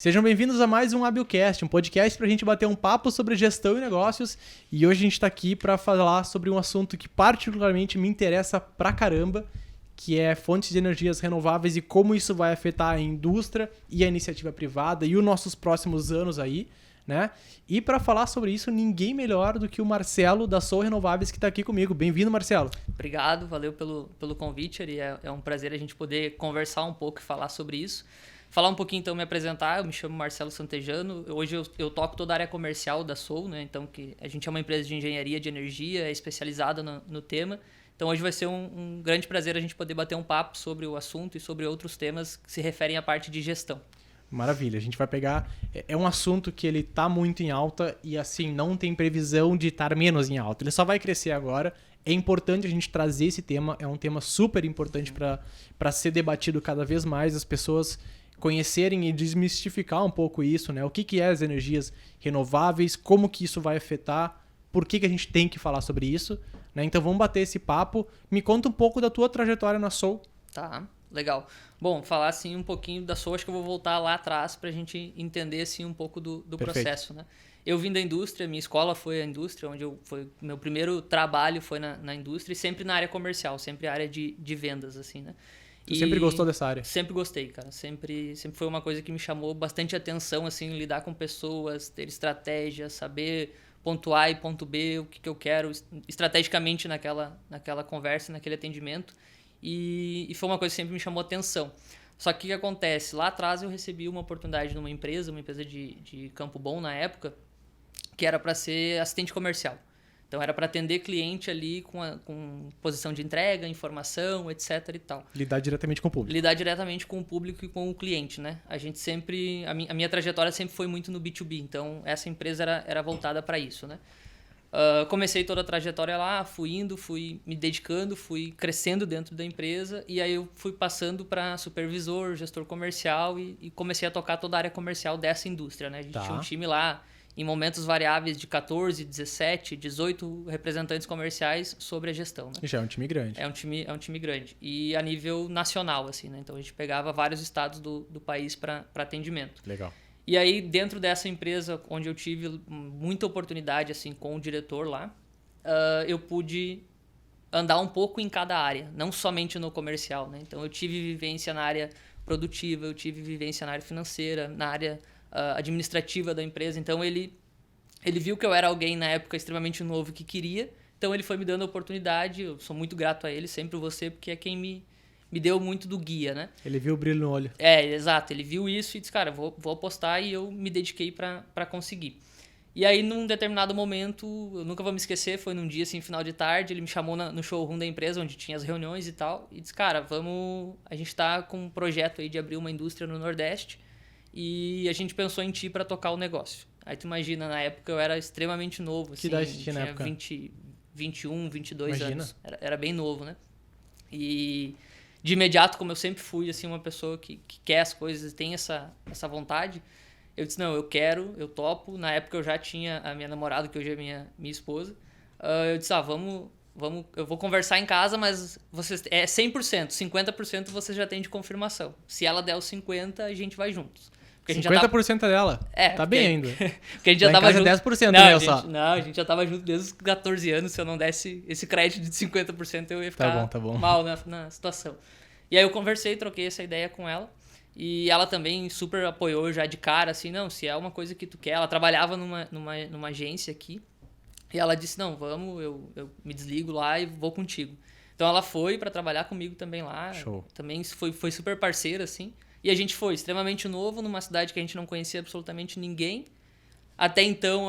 Sejam bem-vindos a mais um Habilcast, um podcast para a gente bater um papo sobre gestão e negócios. E hoje a gente está aqui para falar sobre um assunto que particularmente me interessa pra caramba, que é fontes de energias renováveis e como isso vai afetar a indústria e a iniciativa privada e os nossos próximos anos aí, né? E para falar sobre isso, ninguém melhor do que o Marcelo da Soul Renováveis que está aqui comigo. Bem-vindo, Marcelo. Obrigado, valeu pelo convite, Ari. É um prazer a gente poder conversar um pouco e falar sobre isso. Falar um pouquinho, então, me apresentar. Eu me chamo Marcelo Santejano. Hoje eu toco toda a área comercial da Soul, né? Então, a gente é uma empresa de engenharia de energia, é especializada no tema. Então, hoje vai ser um grande prazer a gente poder bater um papo sobre o assunto e sobre outros temas que se referem à parte de gestão. Maravilha, a gente vai pegar... É um assunto que ele tá muito em alta e, assim, não tem previsão de estar menos em alta. Ele só vai crescer agora. É importante a gente trazer esse tema, é um tema super importante para ser debatido cada vez mais, as pessoas conhecerem e desmistificar um pouco isso, né? O que é as energias renováveis, como que isso vai afetar, por que a gente tem que falar sobre isso, né? Então vamos bater esse papo. Me conta um pouco da tua trajetória na Soul. Tá, legal. Bom, falar assim um pouquinho da Soul, acho que eu vou voltar lá atrás para a gente entender assim um pouco do processo, né? Eu vim da indústria, minha escola foi a indústria, meu primeiro trabalho foi na indústria e sempre na área comercial, sempre área de vendas, assim, né? Tu sempre gostou dessa área? Sempre gostei, cara. Sempre foi uma coisa que me chamou bastante atenção, assim, lidar com pessoas, ter estratégia, saber ponto A e ponto B, o que eu quero estrategicamente naquela conversa, naquele atendimento. E foi uma coisa que sempre me chamou atenção. Só que o que acontece? Lá atrás eu recebi uma oportunidade numa empresa de Campo Bom na época, que era para ser assistente comercial. Então era para atender cliente ali com posição de entrega, informação, etc e tal. Lidar diretamente com o público. Lidar diretamente com o público e com o cliente, né? A minha trajetória sempre foi muito no B2B, então essa empresa era voltada para isso, né? Comecei toda a trajetória lá, fui me dedicando, fui crescendo dentro da empresa e aí eu fui passando para supervisor, gestor comercial e comecei a tocar toda a área comercial dessa indústria, né? A gente tinha um time lá em momentos variáveis de 14, 17, 18 representantes comerciais sobre a gestão, né? Já é um time grande. É um time grande. E a nível nacional, assim, né? Então a gente pegava vários estados do país para atendimento. Legal. E aí, dentro dessa empresa, onde eu tive muita oportunidade, assim, com o diretor lá, eu pude andar um pouco em cada área, não somente no comercial, né? Então eu tive vivência na área produtiva, eu tive vivência na área financeira, na área administrativa da empresa. Então ele viu que eu era alguém na época extremamente novo que queria, então ele foi me dando a oportunidade. Eu sou muito grato a ele, sempre você, porque é quem me deu muito do guia, né? Ele viu o brilho no olho. Exato, ele viu isso e disse, cara, vou apostar, e eu me dediquei para conseguir. E aí, num determinado momento, eu nunca vou me esquecer, foi num dia, assim, final de tarde, ele me chamou no showroom da empresa, onde tinha as reuniões e tal, e disse, cara, a gente tá com um projeto aí de abrir uma indústria no Nordeste, e a gente pensou em ti para tocar o negócio. Aí tu imagina, na época eu era extremamente novo, assim, que idade tinha na época? 21, 22 Imagina. anos. Era bem novo, né? E de imediato, como eu sempre fui, assim, uma pessoa que quer as coisas e tem essa vontade, eu disse, não, eu quero, eu topo. Na época eu já tinha a minha namorada, que hoje é minha esposa. Eu disse, eu vou conversar em casa, mas vocês, é 100%, 50% vocês já têm de confirmação. Se ela der os 50%, a gente vai juntos. Porque 50% dela? Tá bem ainda. Porque a gente já tava junto. 10%, não, né, só? Não, a gente já tava junto desde os 14 anos. Se eu não desse esse crédito de 50%, eu ia ficar tá bom. mal na situação. E aí eu conversei, troquei essa ideia com ela. E ela também super apoiou já de cara, assim, não, se é uma coisa que tu quer. Ela trabalhava numa agência aqui. E ela disse, não, vamos, eu me desligo lá e vou contigo. Então ela foi para trabalhar comigo também lá. Show. Também foi super parceira, assim. E a gente foi extremamente novo, numa cidade que a gente não conhecia absolutamente ninguém. Até então,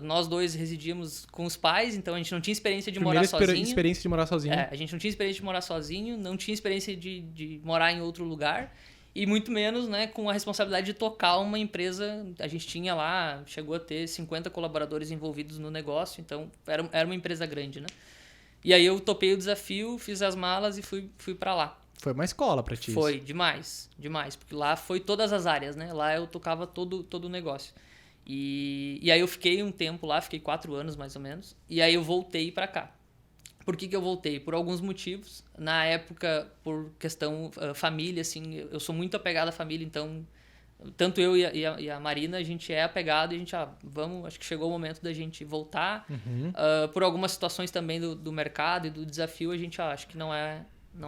nós dois residíamos com os pais, então a gente não tinha experiência de morar sozinho. Experiência de morar sozinho. A gente não tinha experiência de morar sozinho, não tinha experiência de morar em outro lugar. E muito menos, né, com a responsabilidade de tocar uma empresa. A gente tinha lá, chegou a ter 50 colaboradores envolvidos no negócio, então era uma empresa grande, né? E aí eu topei o desafio, fiz as malas e fui para lá. Foi uma escola pra ti. Foi, demais, porque lá foi todas as áreas, né? Lá eu tocava todo o negócio. E aí eu fiquei um tempo lá, fiquei 4 anos mais ou menos, e aí eu voltei para cá. Por que eu voltei? Por alguns motivos. Na época, por questão família, assim, eu sou muito apegado à família, então tanto eu e a Marina, a gente é apegado e a gente, acho que chegou o momento da gente voltar. Por algumas situações também do mercado e do desafio, a gente acha que não é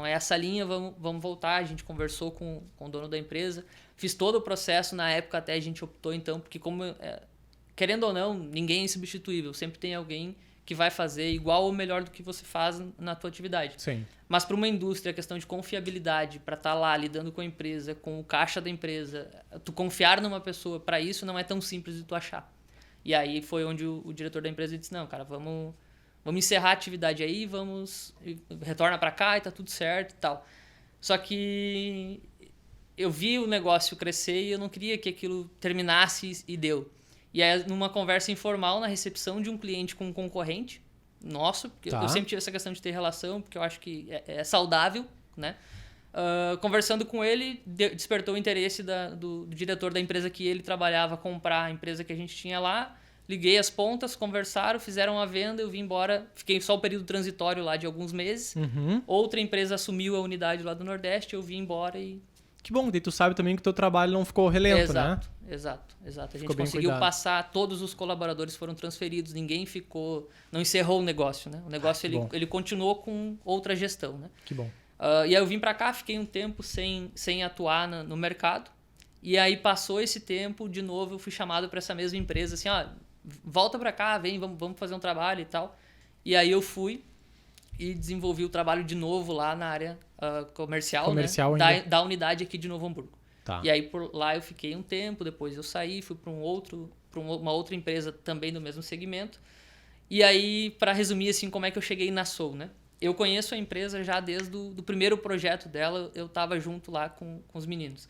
essa linha, vamos voltar. A gente conversou com o dono da empresa, fiz todo o processo, na época até a gente optou então, porque querendo ou não, ninguém é insubstituível, sempre tem alguém que vai fazer igual ou melhor do que você faz na tua atividade. Sim. Mas para uma indústria, a questão de confiabilidade, para estar lá lidando com a empresa, com o caixa da empresa, tu confiar numa pessoa, para isso não é tão simples de tu achar. E aí foi onde o diretor da empresa disse, não, cara, vamos encerrar a atividade aí, retorna para cá e tá tudo certo e tal. Só que eu vi o negócio crescer e eu não queria que aquilo terminasse e deu. E aí, numa conversa informal na recepção de um cliente com um concorrente nosso, porque eu sempre tive essa questão de ter relação, porque eu acho que é saudável, né? Conversando com ele, despertou o interesse do diretor da empresa que ele trabalhava comprar a empresa que a gente tinha lá. Liguei as pontas, conversaram, fizeram a venda, eu vim embora. Fiquei só o período transitório lá de alguns meses. Outra empresa assumiu a unidade lá do Nordeste, eu vim embora e... Que bom, daí tu sabe também que o teu trabalho não ficou relento, né? Exato. A gente conseguiu passar, todos os colaboradores foram transferidos, ninguém não encerrou o negócio, né? O negócio ele continuou com outra gestão, né? Que bom. E aí eu vim para cá, fiquei um tempo sem atuar no mercado, e aí passou esse tempo, de novo eu fui chamado para essa mesma empresa, assim, volta para cá, vem, vamos fazer um trabalho e tal. E aí eu fui e desenvolvi o trabalho de novo lá na área comercial, né? Da unidade aqui de Novo Hamburgo. Tá. E aí por lá eu fiquei um tempo, depois eu saí, fui para uma outra empresa também do mesmo segmento. E aí, para resumir assim, como é que eu cheguei na Soul, né? Eu conheço a empresa já desde o primeiro projeto dela, eu estava junto lá com os meninos.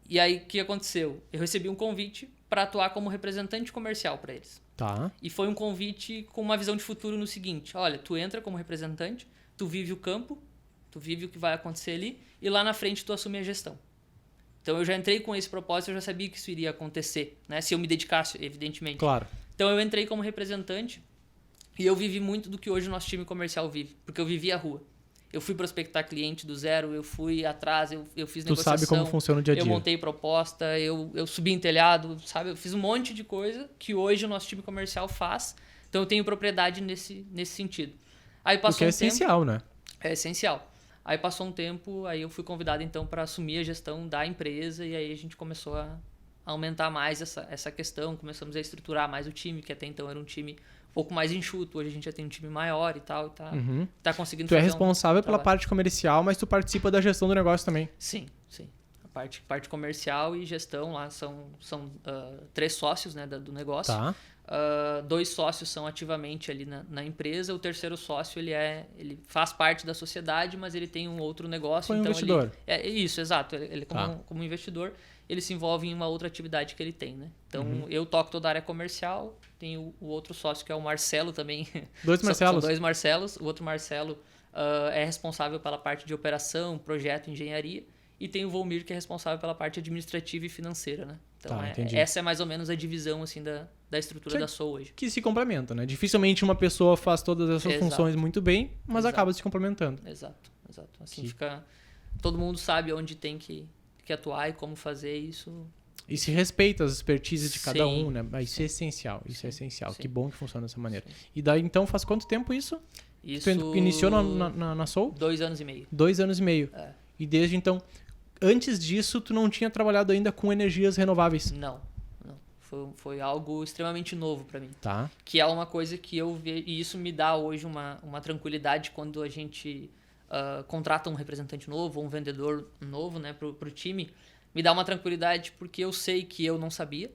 E aí, o que aconteceu? Eu recebi um convite para atuar como representante comercial para eles. Tá. E foi um convite com uma visão de futuro no seguinte: olha, tu entra como representante, tu vive o campo, tu vive o que vai acontecer ali, e lá na frente tu assume a gestão. Então eu já entrei com esse propósito, eu já sabia que isso iria acontecer, né? Se eu me dedicasse, evidentemente. Claro. Então eu entrei como representante e eu vivi muito do que hoje o nosso time comercial vive, porque eu vivi a rua. Eu fui prospectar cliente do zero, eu fui atrás, eu fiz negociação. Tu sabe como funciona o dia a dia. Eu montei proposta, eu subi em telhado, sabe? Eu fiz um monte de coisa que hoje o nosso time comercial faz. Então eu tenho propriedade nesse sentido. Aí passou Porque é essencial, né? É essencial. Aí passou um tempo, aí eu fui convidado então para assumir a gestão da empresa e aí a gente começou a aumentar mais essa questão, começamos a estruturar mais o time, que até então era um time um pouco mais enxuto, hoje a gente já tem um time maior e tal, e tá conseguindo fazer. Tu é fazer responsável pela parte comercial, mas tu participa da gestão do negócio também. Sim. A parte comercial e gestão lá são 3 sócios, né, do negócio. Tá. 2 sócios são ativamente ali na empresa, o terceiro sócio ele faz parte da sociedade, mas ele tem um outro negócio. Como então investidor. Isso, exato. Ele como investidor, ele se envolve em uma outra atividade que ele tem, né? Então eu toco toda a área comercial, tem o outro sócio que é o Marcelo também. 2 Marcelos. São 2 Marcelos. O outro Marcelo é responsável pela parte de operação, projeto, engenharia. E tem o Volmir, que é responsável pela parte administrativa e financeira, né? Então, essa é mais ou menos a divisão assim, da estrutura da Soul hoje. Que se complementa, né? Dificilmente uma pessoa faz todas essas funções muito bem, mas acaba se complementando. Exato. Assim fica... Todo mundo sabe onde tem que atuar e como fazer isso. E se respeita as expertises de cada um, né? Isso é essencial, é essencial. Sim. Que bom que funciona dessa maneira. Sim. E daí, então, faz quanto tempo isso? Tu iniciou na Soul? 2 anos e meio. 2 anos e meio. E desde então... Antes disso, tu não tinha trabalhado ainda com energias renováveis? Não. Foi algo extremamente novo para mim. Tá. Que é uma coisa que eu vejo... E isso me dá hoje uma tranquilidade quando a gente contrata um representante novo ou um vendedor novo, né, pro time. Me dá uma tranquilidade porque eu sei que eu não sabia.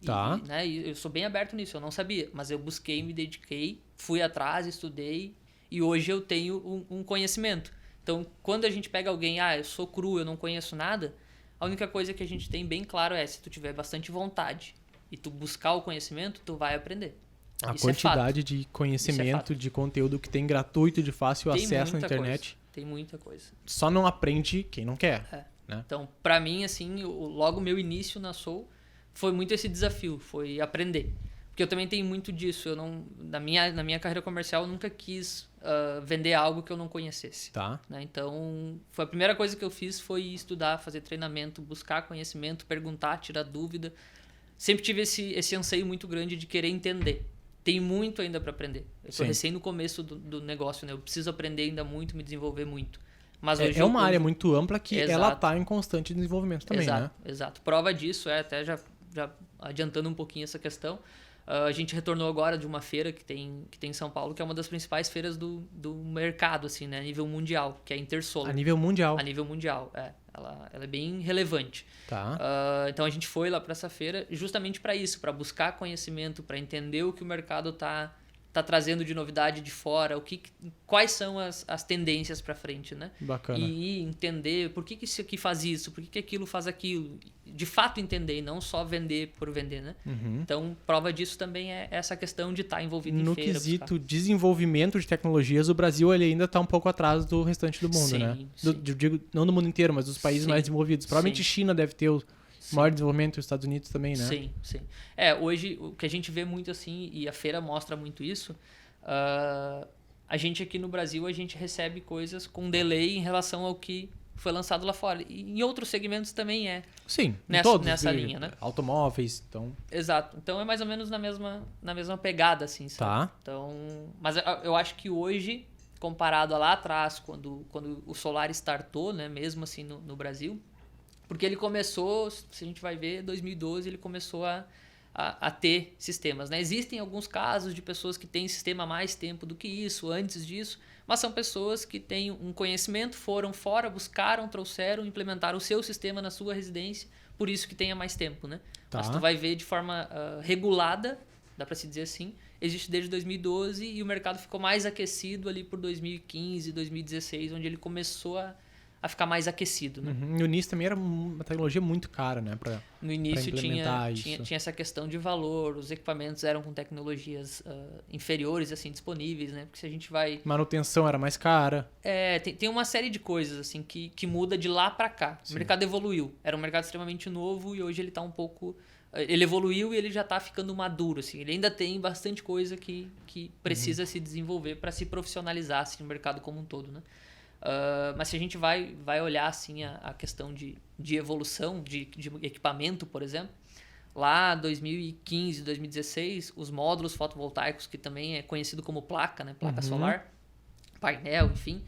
Tá. E eu sou bem aberto nisso, eu não sabia. Mas eu busquei, me dediquei, fui atrás, estudei. E hoje eu tenho um conhecimento. Então, quando a gente pega alguém, eu sou cru, eu não conheço nada, a única coisa que a gente tem bem claro é, se tu tiver bastante vontade e tu buscar o conhecimento, tu vai aprender. A quantidade de conhecimento, de conteúdo que tem gratuito, de fácil acesso na internet. Tem muita coisa. Só não aprende quem não quer. Né? Então, pra mim, assim, logo o meu início na Soul foi muito esse desafio, foi aprender. Porque eu também tenho muito disso. Eu não, na minha carreira comercial, eu nunca quis vender algo que eu não conhecesse. Tá. Né? Então, foi a primeira coisa que eu fiz foi estudar, fazer treinamento, buscar conhecimento, perguntar, tirar dúvida. Sempre tive esse anseio muito grande de querer entender. Tem muito ainda para aprender. Eu estou recém no começo do negócio, né? Eu preciso aprender ainda muito, me desenvolver muito. Mas hoje É uma área muito ampla que ela está em constante desenvolvimento também, né? Exato. Prova disso, até já adiantando um pouquinho essa questão, a gente retornou agora de uma feira que tem em São Paulo, que é uma das principais feiras do mercado, assim, né? A nível mundial, que é a Intersolar. A nível mundial. A nível mundial, Ela é bem relevante. Tá. Então a gente foi lá para essa feira justamente para isso, para buscar conhecimento, para entender o que o mercado tá trazendo de novidade de fora, quais são as tendências para frente, né? Bacana. E entender por que isso aqui faz isso, por que aquilo faz aquilo. De fato entender, e não só vender por vender, né? Uhum. Então, prova disso também é essa questão de estar envolvido em feira. No quesito desenvolvimento de tecnologias, o Brasil ele ainda está um pouco atrás do restante do mundo, né? Digo, não do mundo inteiro, mas dos países mais desenvolvidos. Provavelmente China deve ter o maior desenvolvimento, os Estados Unidos também, né? Sim. Hoje, o que a gente vê muito assim, e a feira mostra muito isso, a gente aqui no Brasil, a gente recebe coisas com delay em relação ao que foi lançado lá fora. E em outros segmentos também é. Sim, nessa linha, né? Automóveis, então... Exato. Então é mais ou menos na mesma pegada, assim, sabe? Tá. Então, mas eu acho que hoje, comparado a lá atrás, quando o solar startou, né, mesmo assim no Brasil, porque ele começou, se a gente vai ver, 2012 ele começou a ter sistemas, né? Existem alguns casos de pessoas que têm sistema há mais tempo do que isso, antes disso, mas são pessoas que têm um conhecimento, foram fora, buscaram, trouxeram, implementaram o seu sistema na sua residência, por isso que tem há mais tempo, né? Tá. Mas tu vai ver de forma regulada, dá para se dizer assim, existe desde 2012 e o mercado ficou mais aquecido ali por 2015, 2016, onde ele começou a ficar mais aquecido, né? No início também era uma tecnologia muito cara, né? No início tinha essa questão de valor, os equipamentos eram com tecnologias inferiores, assim, disponíveis, né? Porque se a gente vai... Manutenção era mais cara. Tem uma série de coisas, assim, que muda de lá para cá. Sim. O mercado evoluiu. Era um mercado extremamente novo e hoje ele tá um pouco... Ele evoluiu e ele já tá ficando maduro, assim. Ele ainda tem bastante coisa que precisa se desenvolver para se profissionalizar, assim, no mercado como um todo, né? Mas se a gente vai olhar assim a questão de evolução de equipamento, por exemplo, lá 2015, 2016, os módulos fotovoltaicos, que também é conhecido como placa, né? Placa solar, painel, enfim,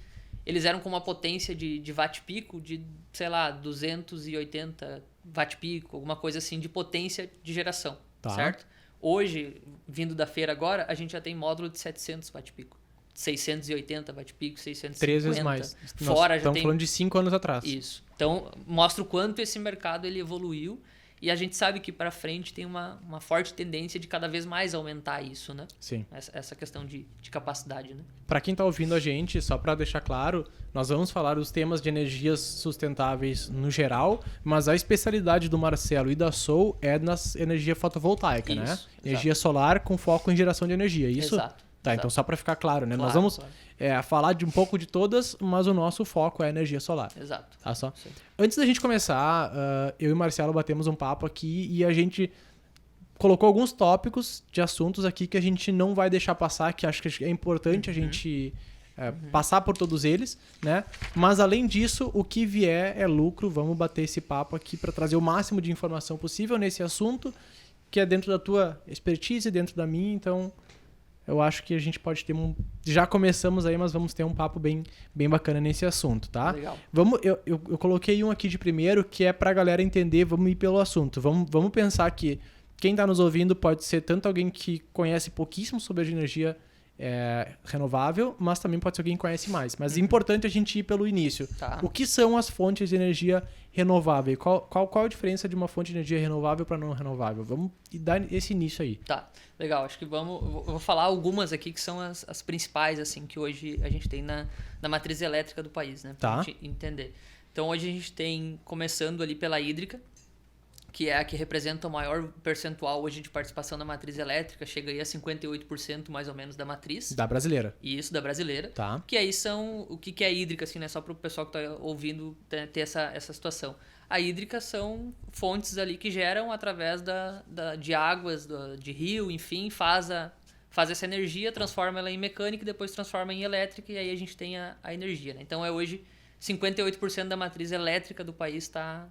eles eram com uma potência de watt-pico de, sei lá, 280 watt-pico, alguma coisa assim de potência de geração, certo? Hoje, vindo da feira agora, a gente já tem módulo de 700 watt-pico. 680 watt-pico, 650. 3 vezes mais. Fora já estamos falando de 5 anos atrás. Isso. Então, mostra o quanto esse mercado ele evoluiu e a gente sabe que para frente tem uma forte tendência de cada vez mais aumentar isso, né? Sim. Essa questão de capacidade, né? Para quem está ouvindo a gente, só para deixar claro, nós vamos falar dos temas de energias sustentáveis no geral, mas a especialidade do Marcelo e da Soul é na energia fotovoltaica, né? Exato. Energia solar com foco em geração de energia, isso? Exato. Tá, então só para ficar claro, né? Claro, nós vamos claro. Falar de um pouco de todas, mas o nosso foco é a energia solar. Exato. Tá só? Sim. Antes da gente começar, eu e o Marcelo batemos um papo aqui e a gente colocou alguns tópicos de assuntos aqui que a gente não vai deixar passar, que acho que é importante a gente passar por todos eles, né? Mas além disso, o que vier é lucro. Vamos bater esse papo aqui para trazer o máximo de informação possível nesse assunto, que é dentro da tua expertise, dentro da minha, então... Eu acho que a gente pode ter Já começamos aí, mas vamos ter um papo bem bacana nesse assunto, tá? Legal. Eu coloquei um aqui de primeiro, que é pra galera entender, vamos ir pelo assunto. Vamos pensar que quem tá nos ouvindo pode ser tanto alguém que conhece pouquíssimo sobre a energia renovável, mas também pode ser alguém que conhece mais. Mas é importante a gente ir pelo início. Tá. O que são as fontes de energia renovável? Qual a diferença de uma fonte de energia renovável para não renovável? Vamos dar esse início aí. Tá, legal. Acho que eu vou falar algumas aqui que são as principais, assim, que hoje a gente tem na matriz elétrica do país, né? Pra gente entender. Então, hoje a gente tem, começando ali pela hídrica, que é a que representa o maior percentual hoje de participação na matriz elétrica, chega aí a 58% mais ou menos da matriz. Da brasileira. Isso, da brasileira. Tá. Que aí são, o que é hídrica, assim, né? Só para o pessoal que está ouvindo ter essa situação. A hídrica são fontes ali que geram através de águas, de rio, enfim, faz essa energia, transforma ela em mecânica e depois transforma em elétrica e aí a gente tem a energia. Né? Então hoje 58% da matriz elétrica do país está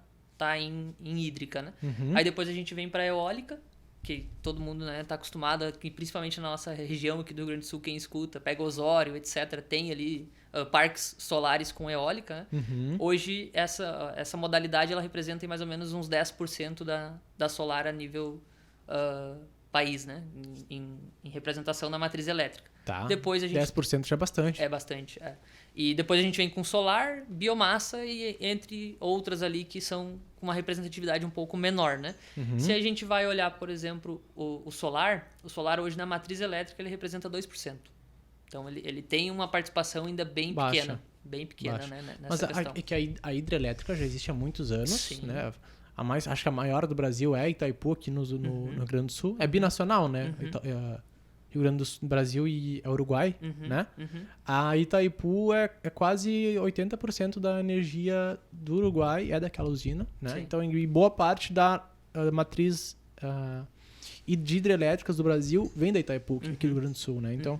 em hídrica. Né? Aí depois a gente vem para a eólica, que todo mundo está acostumado, aqui, principalmente na nossa região aqui do Rio Grande do Sul, quem escuta, pega Osório, etc., tem ali parques solares com eólica. Né? Hoje, essa modalidade ela representa mais ou menos uns 10% da solar a nível país, né? Em representação na matriz elétrica. Tá. Depois a gente 10% já é bastante. É bastante, E depois a gente vem com solar, biomassa e entre outras ali que são com uma representatividade um pouco menor, né? Se a gente vai olhar, por exemplo, o solar hoje na matriz elétrica ele representa 2%. Então ele tem uma participação ainda bem pequena. Bem pequena, né? Nessa questão. É que a hidrelétrica já existe há muitos anos, Sim. né? Acho que a maior do Brasil é Itaipu, aqui no Rio Grande do Sul. É binacional, né? Rio Grande do Brasil e Uruguai, né? A Itaipu é quase 80% da energia do Uruguai é daquela usina, né? Sim. Então, em boa parte da matriz de hidrelétricas do Brasil vem da Itaipu, aqui do Rio Grande do Sul, né? Então,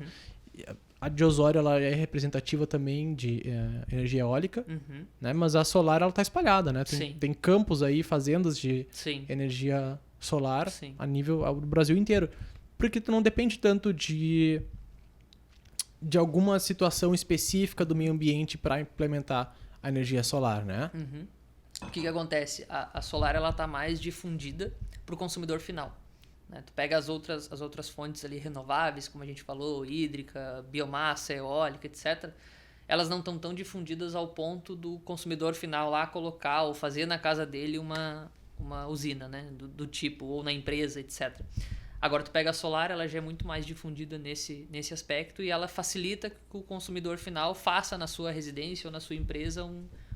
a de Osório ela é representativa também de energia eólica, né? Mas a solar ela está espalhada, né? Tem campos aí, fazendas de energia solar a nível do Brasil inteiro. Porque tu não depende tanto de alguma situação específica do meio ambiente para implementar a energia solar, né? O que acontece? A solar ela está mais difundida para o consumidor final. Né? Tu pega as outras fontes ali renováveis, como a gente falou, hídrica, biomassa, eólica, etc. Elas não estão tão difundidas ao ponto do consumidor final lá colocar ou fazer na casa dele uma usina, né? do tipo, ou na empresa, etc. Agora, tu pega a solar, ela já é muito mais difundida nesse aspecto e ela facilita que o consumidor final faça na sua residência ou na sua empresa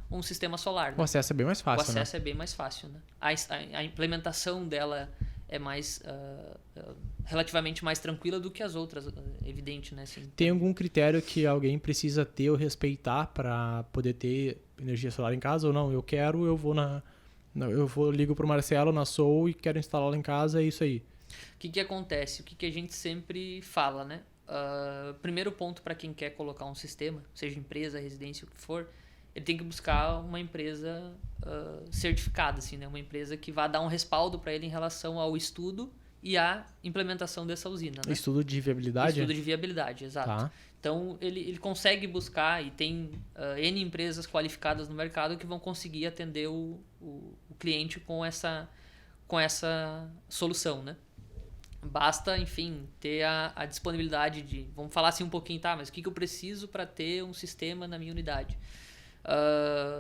um sistema solar. Né? O acesso é bem mais fácil, O acesso é bem mais fácil. Né? A implementação dela é mais relativamente mais tranquila do que as outras, evidente. Né? Assim, tem algum critério que alguém precisa ter ou respeitar para poder ter energia solar em casa ou não? Eu ligo para o Marcelo na Soul e quero instalá-la em casa, é isso aí. O que acontece? O que a gente sempre fala, né? Primeiro ponto para quem quer colocar um sistema, seja empresa, residência, o que for, ele tem que buscar uma empresa certificada, assim, né? Uma empresa que vá dar um respaldo para ele em relação ao estudo e à implementação dessa usina. Né? Estudo de viabilidade? Estudo de viabilidade, exato. Tá. Então, ele consegue buscar e tem N empresas qualificadas no mercado que vão conseguir atender o cliente com essa solução, né? Basta, enfim, ter a disponibilidade de... Vamos falar assim um pouquinho, tá? Mas o que eu preciso para ter um sistema na minha unidade?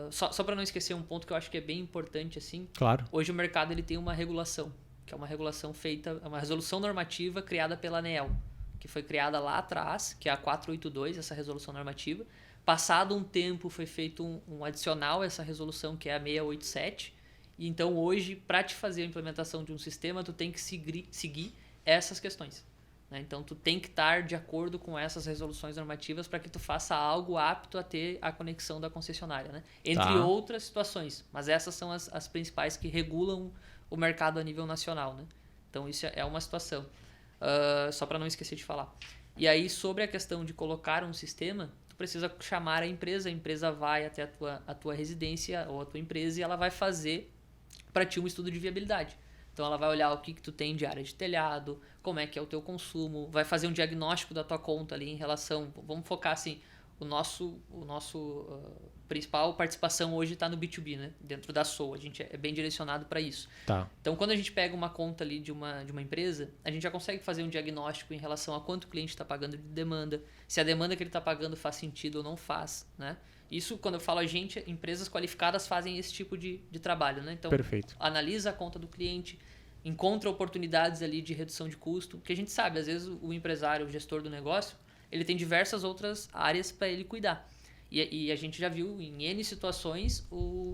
Só para não esquecer um ponto que eu acho que é bem importante, assim. Claro. Hoje o mercado ele tem uma regulação, que é uma regulação feita... uma resolução normativa criada pela ANEEL, que foi criada lá atrás, que é a 482, essa resolução normativa. Passado um tempo, foi feito um adicional a essa resolução, que é a 687. E então, hoje, para te fazer a implementação de um sistema, tu tem que seguir essas questões. Né? Então, tu tem que estar de acordo com essas resoluções normativas para que tu faça algo apto a ter a conexão da concessionária. Né? Entre outras situações. Mas essas são as principais que regulam o mercado a nível nacional. Né? Então, isso é uma situação. Só para não esquecer de falar. E aí, sobre a questão de colocar um sistema, tu precisa chamar a empresa vai até a tua residência ou a tua empresa e ela vai fazer para ti um estudo de viabilidade. Então ela vai olhar o que tu tem de área de telhado, como é que é o teu consumo, vai fazer um diagnóstico da tua conta ali em relação... Vamos focar assim, o nosso principal participação hoje está no B2B, né? Dentro da Soul, a gente é bem direcionado para isso. Tá. Então quando a gente pega uma conta ali de uma empresa, a gente já consegue fazer um diagnóstico em relação a quanto o cliente está pagando de demanda, se a demanda que ele está pagando faz sentido ou não faz, né? Isso, quando eu falo a gente, empresas qualificadas fazem esse tipo de trabalho, né? Então, perfeito. Analisa a conta do cliente, encontra oportunidades ali de redução de custo, que a gente sabe, às vezes o empresário, o gestor do negócio, ele tem diversas outras áreas para ele cuidar. E a gente já viu em N situações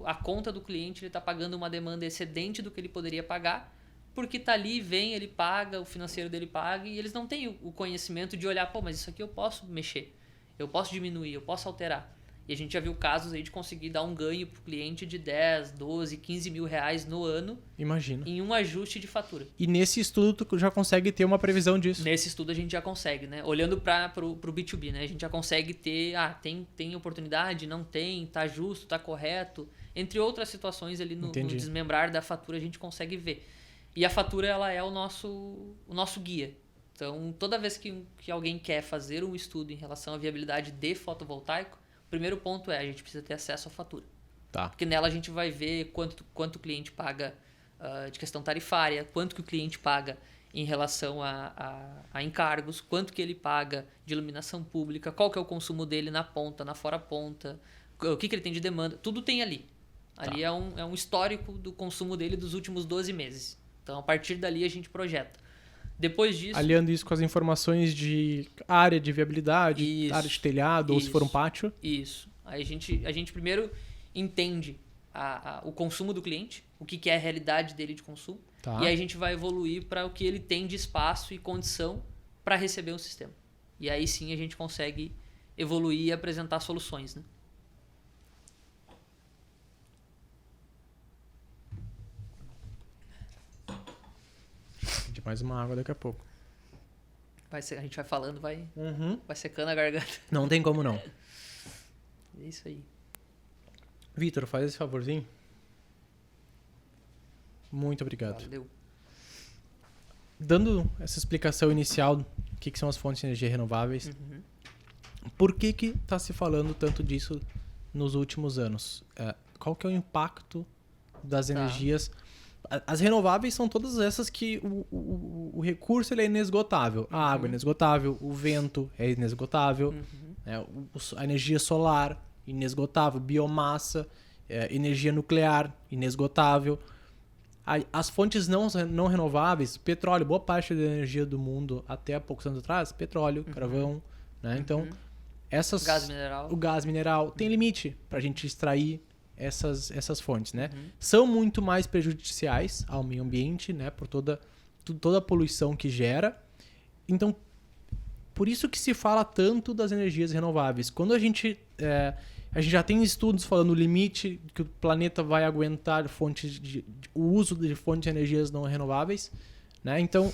a conta do cliente está pagando uma demanda excedente do que ele poderia pagar, porque está ali, vem, ele paga, o financeiro dele paga, e eles não têm o conhecimento de olhar, mas isso aqui eu posso mexer, eu posso diminuir, eu posso alterar. E a gente já viu casos aí de conseguir dar um ganho para o cliente de 10, 12, 15 mil reais no ano. Imagina. Em um ajuste de fatura. E nesse estudo tu já consegue ter uma previsão disso? Nesse estudo a gente já consegue, né? Olhando para o B2B, né? A gente já consegue ter, tem oportunidade, não tem, tá justo, tá correto. Entre outras situações ali no desmembrar da fatura a gente consegue ver. E a fatura, ela é o nosso guia. Então, toda vez que alguém quer fazer um estudo em relação à viabilidade de fotovoltaico, o primeiro ponto a gente precisa ter acesso à fatura. Tá. Porque nela a gente vai ver quanto o cliente paga de questão tarifária, quanto que o cliente paga em relação a encargos, quanto que ele paga de iluminação pública, qual que é o consumo dele na ponta, na fora ponta, o que ele tem de demanda, tudo tem ali. Ali é um histórico do consumo dele dos últimos 12 meses. Então, a partir dali a gente projeta. Depois disso... Aliando isso com as informações de área de viabilidade, área de telhado, ou se for um pátio. Isso. Aí a gente primeiro entende o consumo do cliente, o que é a realidade dele de consumo, e aí a gente vai evoluir para o que ele tem de espaço e condição para receber o sistema. E aí sim a gente consegue evoluir e apresentar soluções, né? De mais uma água daqui a pouco. A gente vai falando, vai secando a garganta. Não tem como não. É isso aí. Vitor, faz esse favorzinho. Muito obrigado. Valeu. Dando essa explicação inicial do que são as fontes de energia renováveis, por que está se falando tanto disso nos últimos anos? Qual que é o impacto das energias? As renováveis são todas essas que o recurso ele é inesgotável. A água é inesgotável, o vento é inesgotável, a energia solar inesgotável, biomassa, energia nuclear inesgotável. As fontes não renováveis, petróleo, boa parte da energia do mundo até há poucos anos atrás, petróleo, carvão, né? Então, o gás mineral tem limite para a gente extrair essas fontes, né? São muito mais prejudiciais ao meio ambiente, né? Por toda a poluição que gera. Então, por isso que se fala tanto das energias renováveis. Quando a gente já tem estudos falando o limite que o planeta vai aguentar o uso de fontes de energias não renováveis, né? Então,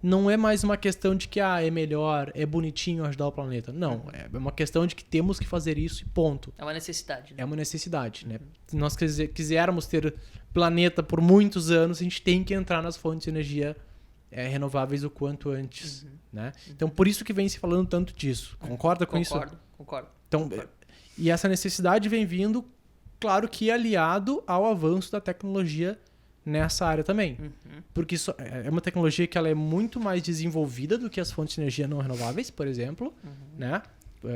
não é mais uma questão de que é melhor, é bonitinho ajudar o planeta. Não, é uma questão de que temos que fazer isso e ponto. É uma necessidade. Né? É uma necessidade, né? Se nós quisermos ter planeta por muitos anos, a gente tem que entrar nas fontes de energia renováveis o quanto antes, né? Então, por isso que vem se falando tanto disso. Concorda com isso? Concordo. Então, e essa necessidade vem vindo, claro que aliado ao avanço da tecnologia nessa área também. Porque isso é uma tecnologia que ela é muito mais desenvolvida do que as fontes de energia não renováveis, por exemplo, né?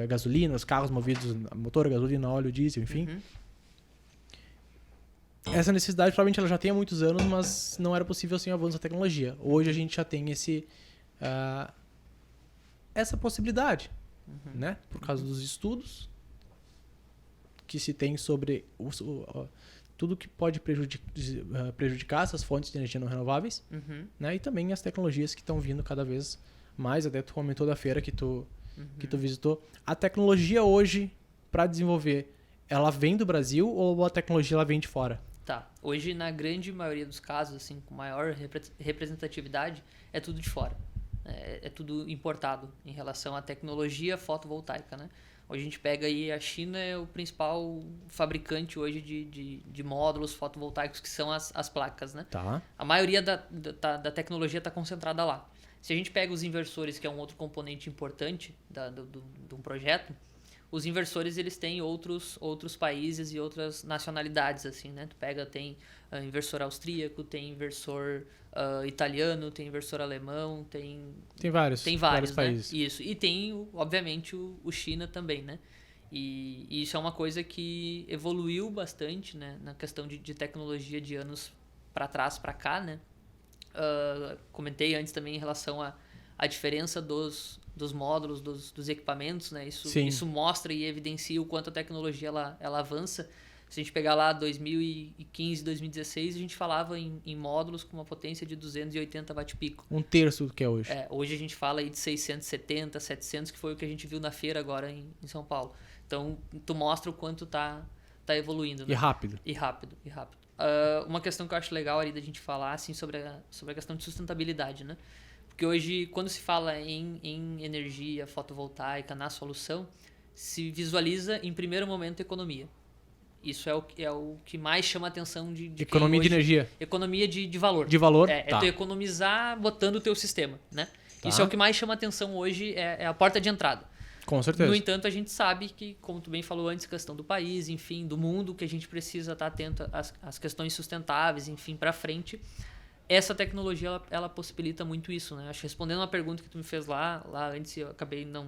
Gasolina, os carros movidos a motor, gasolina, óleo, diesel, enfim. Essa necessidade provavelmente ela já tem há muitos anos, mas não era possível sem o avanço da tecnologia. Hoje a gente já tem essa possibilidade, né? Por causa dos estudos que se tem sobre tudo que pode prejudicar essas fontes de energia não renováveis, né? E também as tecnologias que estão vindo cada vez mais. Até tu comentou da feira que tu visitou. A tecnologia hoje, para desenvolver, ela vem do Brasil ou a tecnologia ela vem de fora? Tá. Hoje, na grande maioria dos casos, assim, com maior representatividade, é tudo de fora. É tudo importado em relação à tecnologia fotovoltaica, né? Hoje a gente pega aí, a China é o principal fabricante hoje de módulos fotovoltaicos, que são as placas, né? Tá. A maioria da tecnologia está concentrada lá. Se a gente pega os inversores, que é um outro componente importante de um projeto, os inversores eles têm outros países e outras nacionalidades, assim, né? Tu pega, tem inversor austríaco, tem inversor italiano, tem inversor alemão, tem vários né? países. Isso. E tem, obviamente, o China também, né? E isso é uma coisa que evoluiu bastante, né? Na questão de tecnologia de anos para trás, para cá, né? Comentei antes também em relação à diferença dos módulos, dos equipamentos, né? Isso mostra e evidencia o quanto a tecnologia ela avança. Se a gente pegar lá 2015, 2016, a gente falava em módulos com uma potência de 280 watt-pico. Um terço do que é hoje. Hoje a gente fala aí de 670, 700, que foi o que a gente viu na feira agora em São Paulo. Então, tu mostra o quanto tá evoluindo. E né? rápido. E rápido. Uma questão que eu acho legal ali da gente falar assim, sobre a questão de sustentabilidade, né? Porque hoje, quando se fala em energia fotovoltaica na solução, se visualiza, em primeiro momento, economia. Isso é o que mais chama a atenção de Economia quem de hoje, energia. Economia de valor. De valor, É tá. tu economizar botando o teu sistema, né? Tá. Isso é o que mais chama a atenção hoje, é a porta de entrada. Com certeza. No entanto, a gente sabe que, como tu bem falou antes, questão do país, enfim, do mundo, que a gente precisa estar atento às questões sustentáveis, enfim, para frente. Essa tecnologia, ela possibilita muito isso, né? Acho que respondendo uma pergunta que tu me fez lá antes, eu acabei não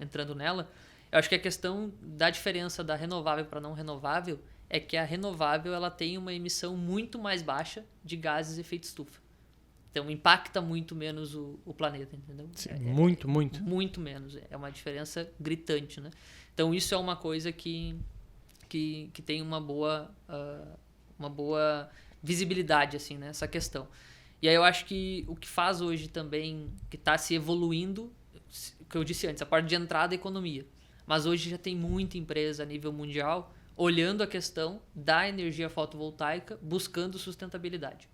entrando nela, eu acho que a questão da diferença da renovável para não renovável é que a renovável ela tem uma emissão muito mais baixa de gases de efeito estufa. Então, impacta muito menos o planeta, entendeu? Sim, muito. Muito menos. É uma diferença gritante, né? Então, isso é uma coisa que tem uma boa visibilidade, assim, né? Essa questão. E aí eu acho que o que faz hoje também, que está se evoluindo, o que eu disse antes, a parte de entrada é economia. Mas hoje já tem muita empresa a nível mundial olhando a questão da energia fotovoltaica, buscando sustentabilidade.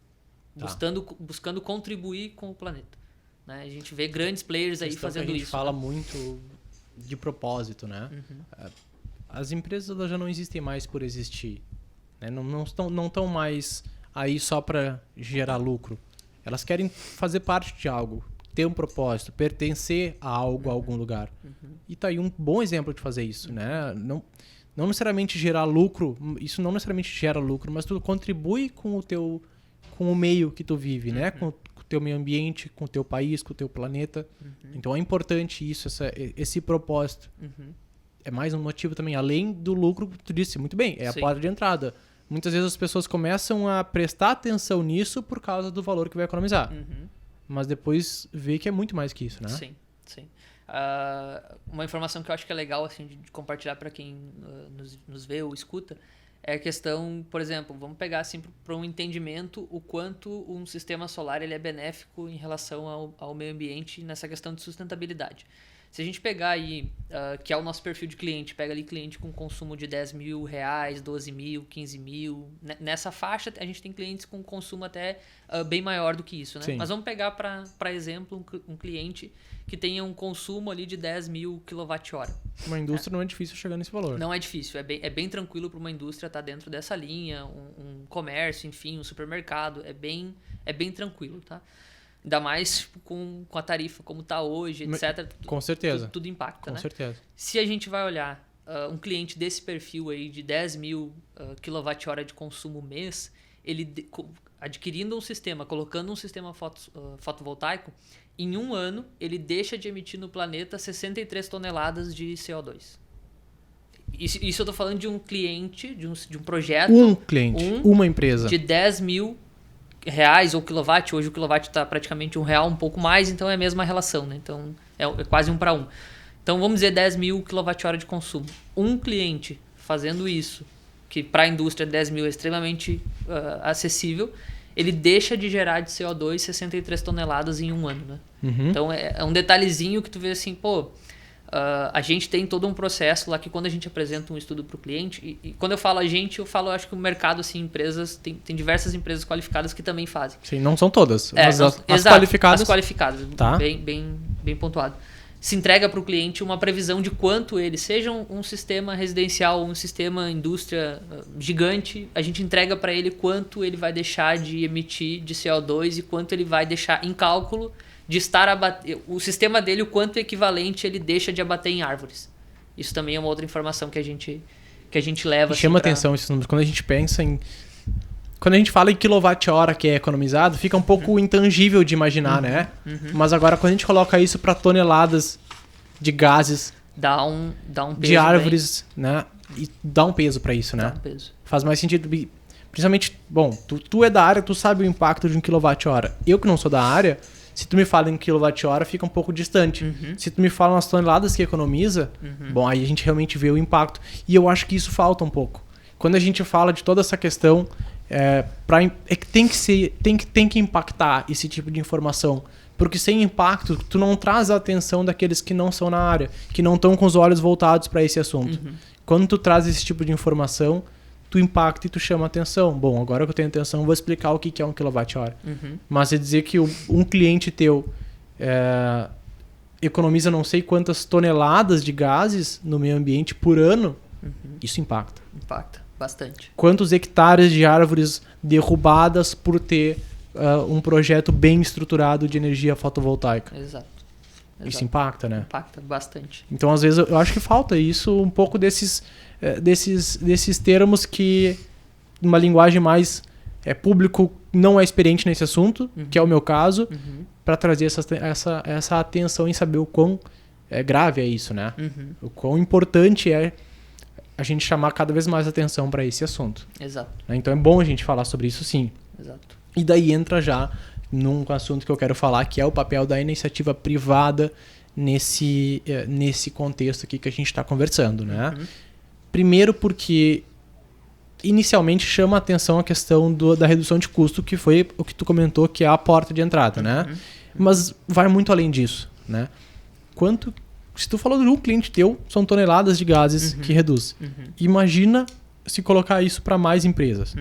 Buscando contribuir com o planeta. Né? A gente vê grandes players aí fazendo isso. A gente fala muito de propósito, né? Uhum. As empresas elas já não existem mais por existir. Né? Não estão mais aí só para gerar lucro. Elas querem fazer parte de algo, ter um propósito, pertencer a algo, a algum lugar. Uhum. E tá aí um bom exemplo de fazer isso. Né? Não necessariamente gerar lucro, isso não necessariamente gera lucro, mas tu contribui com o meio que tu vive, né? Com o teu meio ambiente, com o teu país, com o teu planeta. Uhum. Então é importante isso, esse propósito. Uhum. É mais um motivo também, além do lucro, tu disse muito bem, é a porta de entrada. Muitas vezes as pessoas começam a prestar atenção nisso por causa do valor que vai economizar. Uhum. Mas depois vê que é muito mais que isso, né? Sim. Uma informação que eu acho que é legal assim, de compartilhar para quem nos vê ou escuta é a questão, por exemplo, vamos pegar assim, para um entendimento o quanto um sistema solar ele é benéfico em relação ao meio ambiente nessa questão de sustentabilidade. Se a gente pegar aí, que é o nosso perfil de cliente, pega ali cliente com consumo de R$10.000, 12.000, 15.000, nessa faixa a gente tem clientes com consumo até bem maior do que isso, né? Mas vamos pegar para exemplo um cliente que tenha um consumo ali de 10.000 kWh. Uma indústria não é difícil chegar nesse valor. Não é difícil, é bem tranquilo para uma indústria estar dentro dessa linha, um comércio, enfim, um supermercado, é bem tranquilo, tá? Ainda mais com a tarifa como está hoje, etc. Com certeza. Tudo impacta, né? Com certeza. Se a gente vai olhar um cliente desse perfil aí de 10.000 kWh de consumo mês, ele adquirindo um sistema, colocando um sistema fotovoltaico, em um ano ele deixa de emitir no planeta 63 toneladas de CO2. Isso eu estou falando de um cliente, de um projeto. Um cliente, uma empresa. De 10.000 reais ou quilowatt. Hoje o quilowatt está praticamente R$1, um pouco mais, então é a mesma relação, né? Então é quase 1 para 1. Então vamos dizer 10.000 kWh de consumo. Um cliente fazendo isso, que para a indústria 10.000 é extremamente acessível, ele deixa de gerar de CO2 63 toneladas em um ano, né? Uhum. Então é um detalhezinho que tu vê assim, a gente tem todo um processo lá que quando a gente apresenta um estudo para o cliente, e quando eu falo acho que o mercado, assim, empresas, tem diversas empresas qualificadas que também fazem. Sim, não são todas, mas as qualificadas. As qualificadas, tá. bem pontuado. Se entrega para o cliente uma previsão de quanto ele, seja um sistema residencial, um sistema indústria gigante, a gente entrega para ele quanto ele vai deixar de emitir de CO2 e quanto ele vai deixar em cálculo de estar o sistema dele, o quanto equivalente ele deixa de abater em árvores. Isso também é uma outra informação que a gente leva. Assim, chama atenção esses números. Quando a gente pensa em... Quando a gente fala em quilowatt-hora que é economizado, fica um pouco intangível de imaginar, né? Uhum. Mas agora quando a gente coloca isso para toneladas de gases, dá um peso de árvores, né? E dá um peso para isso, né? Dá um peso. Faz mais sentido. Principalmente, bom, tu é da área, tu sabe o impacto de um quilowatt-hora. Eu que não sou da área, se tu me fala em quilowatt-hora, fica um pouco distante. Uhum. Se tu me fala nas toneladas que economiza, bom, aí a gente realmente vê o impacto. E eu acho que isso falta um pouco. Quando a gente fala de toda essa questão Tem que impactar esse tipo de informação. Porque sem impacto, tu não traz a atenção daqueles que não são na área, que não estão com os olhos voltados para esse assunto. Quando tu traz esse tipo de informação, tu impacta e tu chama atenção. Bom, agora que eu tenho atenção, eu vou explicar o que é 1 kWh. Mas é dizer que um cliente teu economiza não sei quantas toneladas de gases no meio ambiente por ano, isso impacta. Impacta bastante. Quantos hectares de árvores derrubadas por ter um projeto bem estruturado de energia fotovoltaica? Exato. Isso impacta, né? Impacta bastante. Então, às vezes, eu acho que falta isso, um pouco desses termos que, uma linguagem mais público não é experiente nesse assunto, que é o meu caso, para trazer essa atenção em saber o quão grave é isso, né? O quão importante é a gente chamar cada vez mais atenção para esse assunto. Exato. Então é bom a gente falar sobre isso, sim. Exato. E daí entra já num assunto que eu quero falar, que é o papel da iniciativa privada nesse contexto aqui que a gente está conversando, né? Primeiro porque inicialmente chama a atenção a questão da redução de custo, que foi o que tu comentou, que é a porta de entrada, né? Mas vai muito além disso, né? Se tu falou de um cliente teu, são toneladas de gases que reduz. Imagina se colocar isso para mais empresas.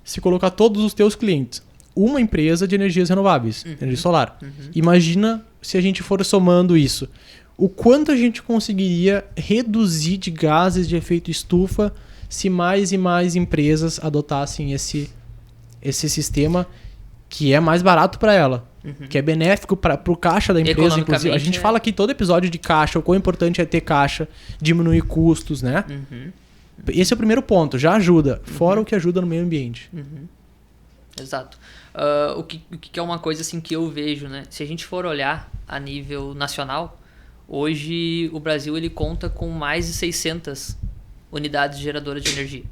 Se colocar todos os teus clientes, uma empresa de energias renováveis, energia solar. Imagina se a gente for somando isso. O quanto a gente conseguiria reduzir de gases de efeito estufa se mais e mais empresas adotassem esse sistema que é mais barato para ela, que é benéfico para o caixa da empresa, inclusive. A gente fala aqui todo episódio de caixa, o quão importante é ter caixa, diminuir custos, né? Esse é o primeiro ponto, já ajuda, fora o que ajuda no meio ambiente. Exato. O que é uma coisa assim que eu vejo, né? Se a gente for olhar a nível nacional, hoje o Brasil ele conta com mais de 600 unidades geradoras de energia.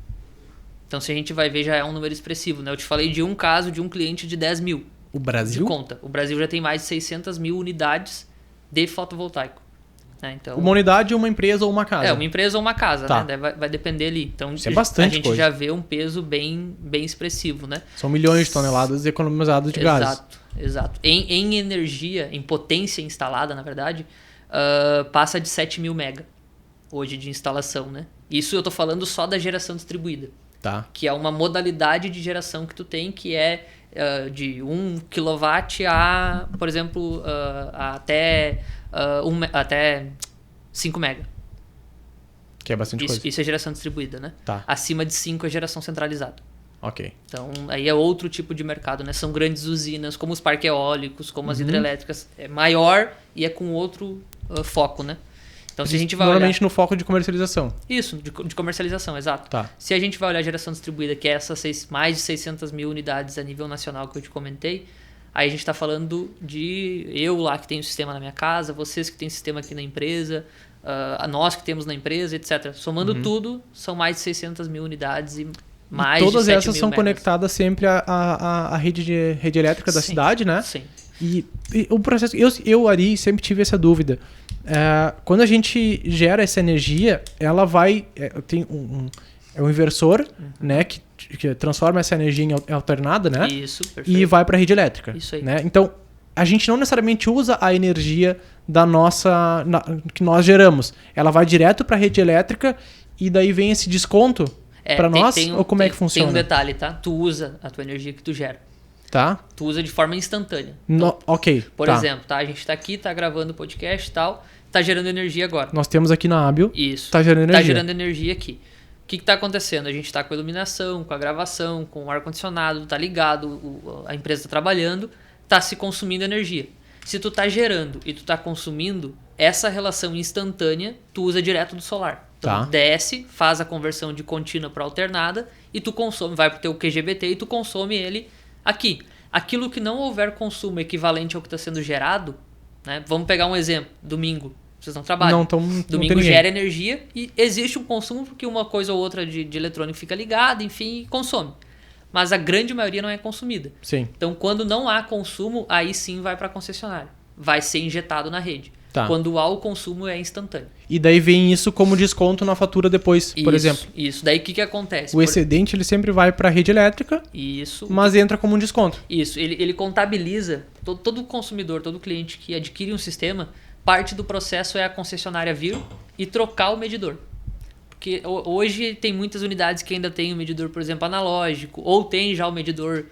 Então, se a gente vai ver, já é um número expressivo, né? Eu te falei de um caso de um cliente de 10 mil. O Brasil? De conta. O Brasil já tem mais de 600 mil unidades de fotovoltaico. Né? Então, uma unidade, uma empresa ou uma casa? uma empresa ou uma casa, tá. né? Vai depender ali. Então, isso é bastante a gente coisa. já vê um peso bem expressivo, né? São milhões de toneladas economizadas de gases. Exato. Em energia, em potência instalada, na verdade, passa de 7 mil mega hoje de instalação, né? Isso eu tô falando só da geração distribuída. Tá. Que é uma modalidade de geração que tu tem, que é de 1 kW a, por exemplo, até 5 mega. Que é bastante coisa. Isso é geração distribuída, né? Tá. Acima de 5 é geração centralizada. Ok. Então, aí é outro tipo de mercado, né? São grandes usinas, como os parques eólicos, como as hidrelétricas. É maior e é com outro foco, né? Então, se a gente vai normalmente olhar... no foco de comercialização. Isso, de comercialização, exato. Tá. Se a gente vai olhar a geração distribuída, que é essas mais de 600 mil unidades a nível nacional que eu te comentei, aí a gente está falando de eu lá que tenho sistema na minha casa, vocês que têm sistema aqui na empresa, nós que temos na empresa, etc. Somando tudo, são mais de 600 mil unidades e mais de 7 mil todas essas são megas. conectadas sempre à rede rede elétrica da cidade, né? Sim. E o processo... Eu, Ari, sempre tive essa dúvida. Quando a gente gera essa energia, ela vai... tem um inversor, né? Que transforma essa energia em alternada, né? Isso, perfeito. E vai para a rede elétrica. Isso aí. Né? Então, a gente não necessariamente usa a energia que nós geramos. Ela vai direto para a rede elétrica e daí vem esse desconto para nós? Ou como é que funciona? Tem um detalhe, tá? Tu usa a tua energia que tu gera. Tá. Tu usa de forma instantânea. Então, ok. Por exemplo, tá? A gente tá aqui, tá gravando o podcast e tal, tá gerando energia agora. Nós temos aqui na Abil. Isso. Tá gerando energia. Tá gerando energia aqui. O que tá acontecendo? A gente tá com a iluminação, com a gravação, com o ar-condicionado, tá ligado, a empresa tá trabalhando, tá se consumindo energia. Se tu tá gerando e tu tá consumindo, essa relação instantânea tu usa direto do solar. Então desce, faz a conversão de contínua para alternada e tu consome, vai pro teu QGBT e tu consome ele aqui. Aquilo que não houver consumo equivalente ao que está sendo gerado, né? Vamos pegar um exemplo, domingo. Vocês não trabalham. Domingo gera energia e existe um consumo porque uma coisa ou outra de eletrônico fica ligada, enfim, e consome. Mas a grande maioria não é consumida. Sim. Então, quando não há consumo, aí sim vai para a concessionária. Vai ser injetado na rede. Tá. Quando há o consumo é instantâneo. E daí vem isso como desconto na fatura depois, por exemplo. Isso. Daí o que acontece? O excedente ele sempre vai para a rede elétrica, Isso. mas entra como um desconto. Isso. Ele contabiliza, todo consumidor, todo cliente que adquire um sistema, parte do processo é a concessionária vir e trocar o medidor. Porque hoje tem muitas unidades que ainda tem o medidor, por exemplo, analógico, ou tem já o medidor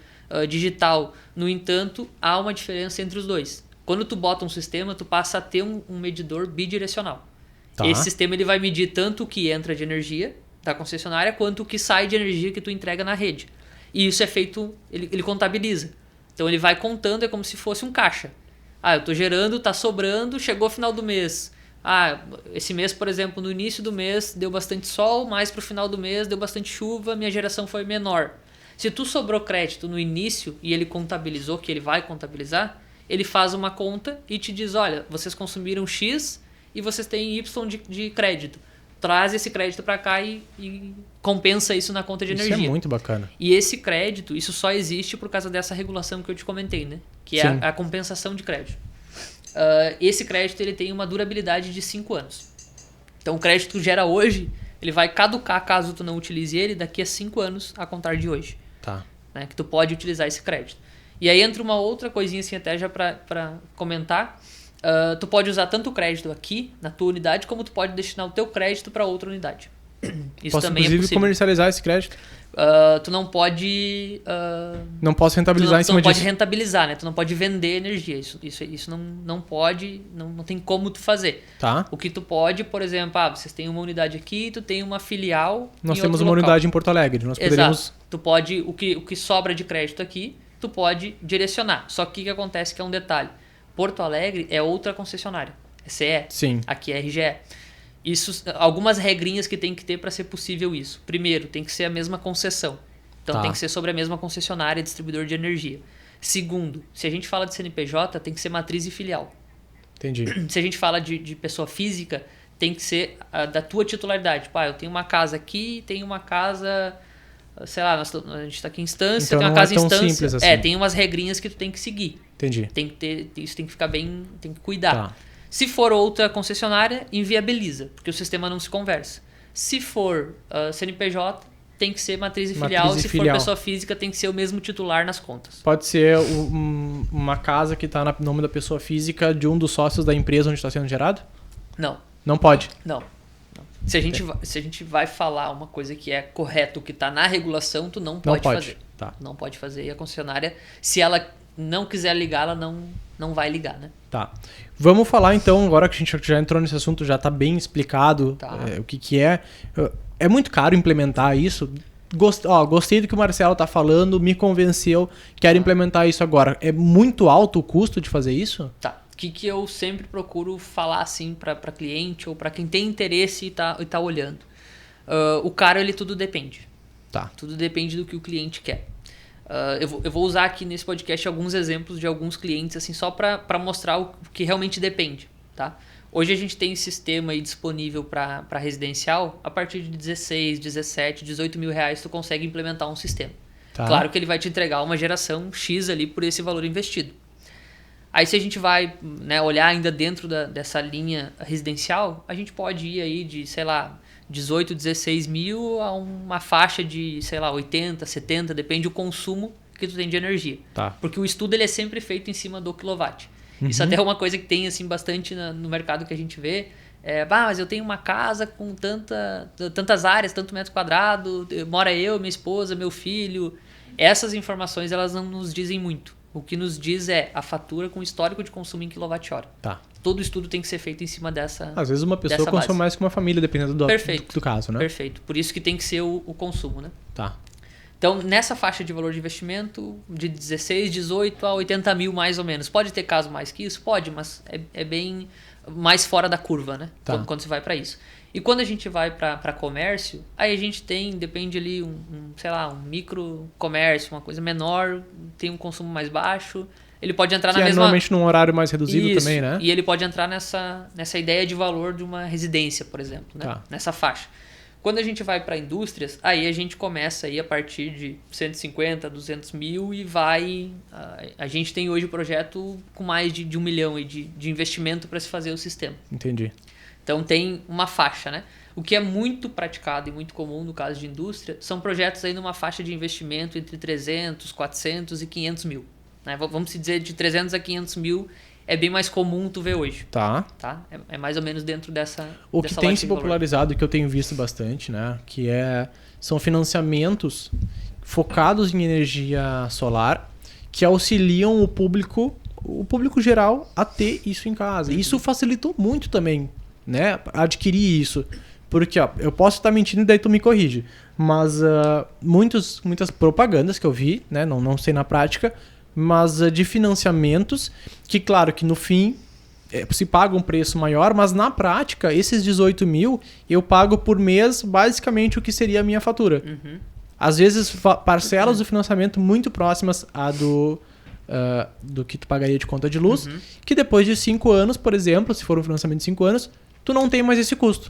digital. No entanto, há uma diferença entre os dois. Quando tu bota um sistema, tu passa a ter um medidor bidirecional. Tá. Esse sistema ele vai medir tanto o que entra de energia da concessionária, quanto o que sai de energia que tu entrega na rede. E isso é feito, ele contabiliza. Então ele vai contando, é como se fosse um caixa. Eu estou gerando, está sobrando, chegou o final do mês. Esse mês, por exemplo, no início do mês deu bastante sol, mas para o final do mês deu bastante chuva, minha geração foi menor. Se tu sobrou crédito no início e ele contabilizou, que ele vai contabilizar, ele faz uma conta e te diz, olha, vocês consumiram X e vocês têm Y de crédito. Traz esse crédito para cá e compensa isso na conta de energia. Isso é muito bacana. E esse crédito, isso só existe por causa dessa regulação que eu te comentei, né? Que é a compensação de crédito. Esse crédito ele tem uma durabilidade de 5 anos. Então o crédito que tu gera hoje, ele vai caducar caso tu não utilize ele daqui a 5 anos a contar de hoje. Tá. Né? Que tu pode utilizar esse crédito. E aí entra uma outra coisinha assim até já para comentar. Tu pode usar tanto o crédito aqui na tua unidade, como tu pode destinar o teu crédito para outra unidade. Isso Posso também inclusive é possível. comercializar esse crédito? Tu não pode... Não posso rentabilizar em tu cima não pode disso. rentabilizar, né? Tu não pode vender energia. Isso não pode, não tem como tu fazer. Tá. O que tu pode, por exemplo, vocês têm uma unidade aqui, tu tem uma filial Nós em temos outro uma local. unidade em Porto Alegre. Nós poderíamos... Exato. Tu pode, o que sobra de crédito aqui, tu pode direcionar. Só que o que acontece que é um detalhe. Porto Alegre é outra concessionária. É CE. Sim. Aqui é RGE. Algumas regrinhas que tem que ter para ser possível isso. Primeiro, tem que ser a mesma concessão. Então tem que ser sobre a mesma concessionária, distribuidor de energia. Segundo, se a gente fala de CNPJ, tem que ser matriz e filial. Entendi. Se a gente fala de pessoa física, tem que ser da tua titularidade. Eu tenho uma casa aqui, tenho uma casa... Sei lá, a gente está aqui em Instância, Então tem uma não casa é tão em Instância. simples assim. Tem umas regrinhas que tu tem que seguir. Entendi. Isso tem que ficar bem, tem que cuidar. Tá. Se for outra concessionária, inviabiliza, porque o sistema não se conversa. Se for CNPJ, tem que ser matriz e filial. Se for pessoa física, tem que ser o mesmo titular nas contas. Pode ser uma casa que está no nome da pessoa física de um dos sócios da empresa onde está sendo gerado? Não. Não pode? Não. Se a gente vai falar uma coisa que é correto, que está na regulação, tu não pode fazer. Tá. Não pode fazer. E a concessionária, se ela não quiser ligar, ela não vai ligar, né? Tá. Vamos falar então, agora que a gente já entrou nesse assunto, já está bem explicado o que é. É muito caro implementar isso? Gostei do que o Marcelo está falando, me convenceu, quero implementar isso agora. É muito alto o custo de fazer isso? Tá. O que eu sempre procuro falar assim para cliente ou para quem tem interesse e tá olhando. O caro, ele tudo depende. Tá. Tudo depende do que o cliente quer. Eu vou usar aqui nesse podcast alguns exemplos de alguns clientes assim só para mostrar o que realmente depende. Tá? Hoje a gente tem sistema aí disponível para residencial, a partir de 16, 17, 18 mil reais tu consegue implementar um sistema. Tá. Claro que ele vai te entregar uma geração X ali por esse valor investido. Aí se a gente vai olhar ainda dentro dessa linha residencial, a gente pode ir aí de, sei lá, 18, 16 mil a uma faixa de, sei lá, 80, 70, depende do consumo que tu tem de energia. Tá. Porque o estudo ele é sempre feito em cima do quilowatt. Isso até é uma coisa que tem assim, bastante no mercado que a gente vê. Mas eu tenho uma casa com tantas áreas, tanto metro quadrado, mora eu, minha esposa, meu filho. Essas informações elas não nos dizem muito. O que nos diz é a fatura com histórico de consumo em quilowatt-hora. Tá. Todo estudo tem que ser feito em cima dessa Às vezes uma pessoa consome base. mais que uma família, dependendo do caso, né? Perfeito. Por isso que tem que ser o consumo, né? Tá. Então, nessa faixa de valor de investimento, de 16, 18 a 80 mil mais ou menos. Pode ter caso mais que isso? Pode, mas é bem mais fora da curva, né? Tá. Quando você vai para isso. E quando a gente vai para comércio, aí a gente depende ali, sei lá, um micro comércio, uma coisa menor, tem um consumo mais baixo. Ele pode entrar na mesma... normalmente num horário mais reduzido Isso, também, né? E ele pode entrar nessa ideia de valor de uma residência, por exemplo, né? Tá. Nessa faixa. Quando a gente vai para indústrias, aí a gente começa aí a partir de 150, 200 mil e vai... A gente tem hoje o projeto com mais de 1 milhão aí de investimento para se fazer o sistema. Entendi. Então tem uma faixa, né? O que é muito praticado e muito comum no caso de indústria são projetos aí numa faixa de investimento entre 300, 400 e 500 mil. Né? Vamos dizer de 300 a 500 mil é bem mais comum tu ver hoje. Tá. É mais ou menos dentro dessa O que tem se popularizado, que eu tenho visto bastante, né? Que são financiamentos focados em energia solar que auxiliam o público geral a ter isso em casa. Isso facilitou muito também, né? Adquirir isso. Porque, ó, eu posso estar mentindo e daí tu me corrige. Mas muitas propagandas que eu vi, né? Não sei na prática, mas de financiamentos que, claro, que no fim se paga um preço maior, mas na prática, esses 18 mil eu pago por mês basicamente o que seria a minha fatura. Uhum. Às vezes parcelas do financiamento muito próximas a do que tu pagaria de conta de luz, que depois de 5 anos, por exemplo, se for um financiamento de 5 anos, tu não tem mais esse custo.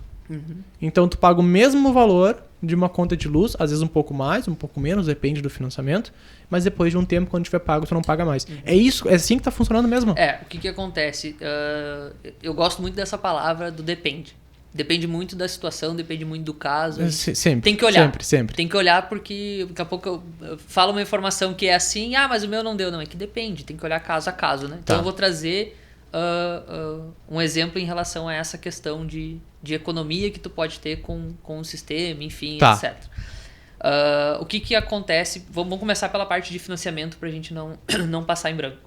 Então tu paga o mesmo valor de uma conta de luz, às vezes um pouco mais, um pouco menos, depende do financiamento, mas depois de um tempo, quando tiver pago, tu não paga mais. É isso? É assim que tá funcionando mesmo? O que acontece? Eu gosto muito dessa palavra do depende. Depende muito da situação, depende muito do caso. Sempre. Tem que olhar. Sempre. Tem que olhar porque daqui a pouco eu falo uma informação que é assim, mas o meu não deu. Não, é que depende, tem que olhar caso a caso, né? Então eu vou trazer um exemplo em relação a essa questão de economia que tu pode ter com o sistema, enfim, etc. O que acontece? Vamos começar pela parte de financiamento para a gente não passar em branco.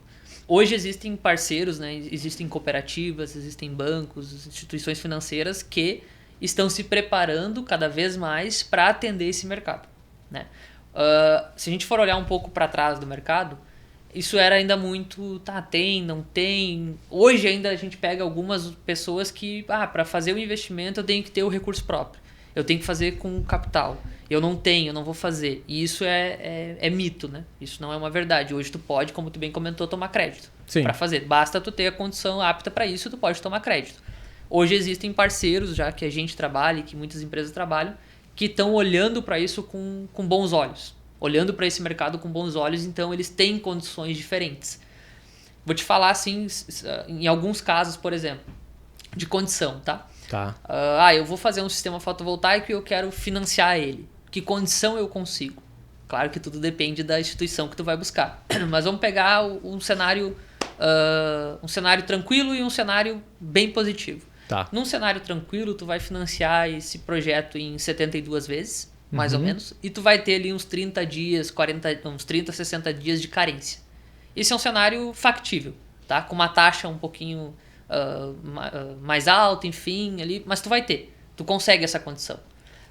Hoje existem parceiros, né? Existem cooperativas, existem bancos, instituições financeiras que estão se preparando cada vez mais para atender esse mercado. Né? Se a gente for olhar um pouco para trás do mercado, isso era ainda muito, tem, não tem. Hoje ainda a gente pega algumas pessoas que, para fazer o investimento eu tenho que ter o recurso próprio. Eu tenho que fazer com capital. Eu não tenho, eu não vou fazer. E isso é mito, né? Isso não é uma verdade. Hoje tu pode, como tu bem comentou, tomar crédito para fazer. Basta tu ter a condição apta para isso, tu pode tomar crédito. Hoje existem parceiros já que a gente trabalha e que muitas empresas trabalham que estão olhando para isso com bons olhos. Olhando para esse mercado com bons olhos, então eles têm condições diferentes. Vou te falar assim, em alguns casos, por exemplo, de condição, tá? Eu vou fazer um sistema fotovoltaico e eu quero financiar ele. Que condição eu consigo? Claro que tudo depende da instituição que tu vai buscar. Mas vamos pegar um cenário tranquilo e um cenário bem positivo. Num cenário tranquilo, tu vai financiar esse projeto em 72 vezes, mais ou menos, e tu vai ter ali uns 30 dias, uns 30, 60 dias de carência. Esse é um cenário factível, tá? Com uma taxa um pouquinho mais alta, enfim, ali, mas tu vai ter. Tu consegue essa condição.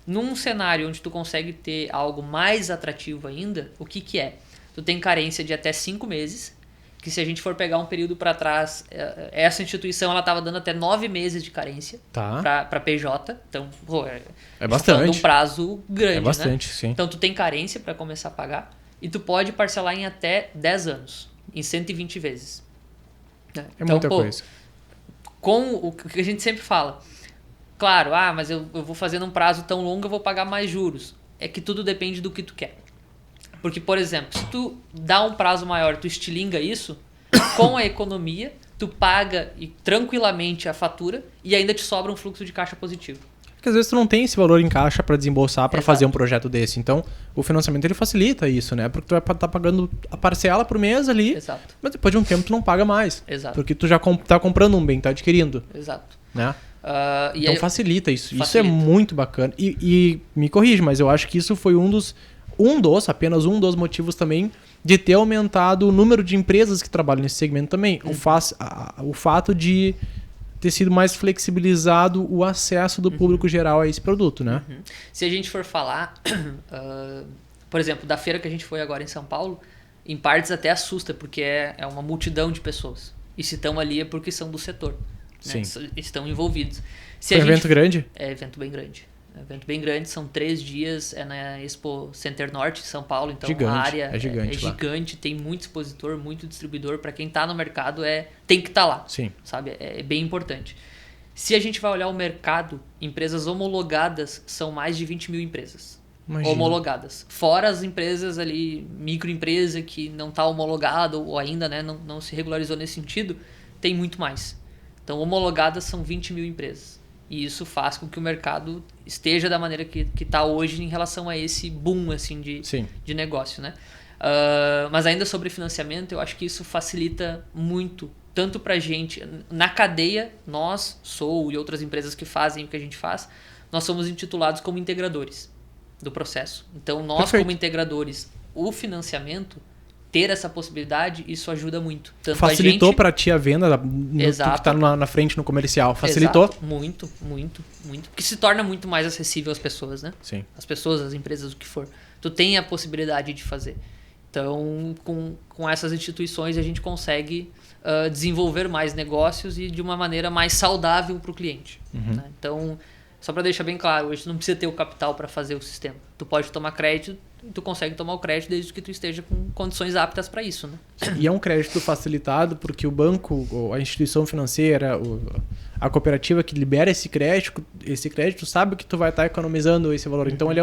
Num cenário onde tu consegue ter algo mais atrativo ainda, o que é? Tu tem carência de até 5 meses, que se a gente for pegar um período para trás, essa instituição ela estava dando até 9 meses de carência para PJ. Então, é bastante. Um prazo grande, é bastante, né? Sim. Então, tu tem carência para começar a pagar e tu pode parcelar em até 10 anos, em 120 vezes. É então, muita coisa. Com o que a gente sempre fala, claro, mas eu vou fazer num prazo tão longo, eu vou pagar mais juros. É que tudo depende do que tu quer. Porque, por exemplo, se tu dá um prazo maior, tu estilinga isso, com a economia, tu paga tranquilamente a fatura e ainda te sobra um fluxo de caixa positivo. Porque às vezes tu não tem esse valor em caixa para desembolsar para fazer um projeto desse. Então, o financiamento ele facilita isso, né? Porque tu vai estar pagando a parcela por mês ali, mas depois de um tempo tu não paga mais. Porque tu já tá comprando um bem, tá adquirindo. Né? Então facilita isso. Isso é muito bacana. E me corrige, mas eu acho que isso foi apenas um dos motivos também de ter aumentado o número de empresas que trabalham nesse segmento também. O fato de ter sido mais flexibilizado o acesso do público geral a esse produto, né? Se a gente for falar, por exemplo, da feira que a gente foi agora em São Paulo, em partes até assusta, porque é uma multidão de pessoas. E se estão ali é porque são do setor. Né? Estão envolvidos. Foi um evento grande? É evento bem grande. Evento bem grande, são 3 dias, é na Expo Center Norte, São Paulo, então a área é gigante, tem muito expositor, muito distribuidor, para quem está no mercado tem que estar lá, sabe? É bem importante. Se a gente vai olhar o mercado, empresas homologadas são mais de 20 mil empresas. Imagina. Homologadas. Fora as empresas ali, microempresa que não está homologada ou ainda, né, não se regularizou nesse sentido, tem muito mais. Então, homologadas são 20 mil empresas. E isso faz com que o mercado esteja da maneira que está hoje em relação a esse boom assim, de negócio. Né? Mas ainda sobre financiamento, eu acho que isso facilita muito, tanto para a gente, na cadeia, nós, Soul e outras empresas que fazem o que a gente faz, nós somos intitulados como integradores do processo. Então, nós Perfeito. como integradores, o financiamento, ter essa possibilidade, isso ajuda muito. Tanto Facilitou para ti a venda no, que está na frente no comercial. Facilitou? Exato. Muito, muito, muito. Porque se torna muito mais acessível às pessoas, né? Sim. As pessoas, as empresas, o que for. Tu tem a possibilidade de fazer. Então, com essas instituições, a gente consegue desenvolver mais negócios e de uma maneira mais saudável para o cliente. Né? Então, só para deixar bem claro, hoje tu não precisa ter o capital para fazer o sistema. Tu pode tomar crédito, tu consegue tomar o crédito desde que tu esteja com condições aptas para isso. Né? E é um crédito facilitado porque o banco, a instituição financeira, a cooperativa que libera esse crédito sabe que tu vai estar economizando esse valor. Então ele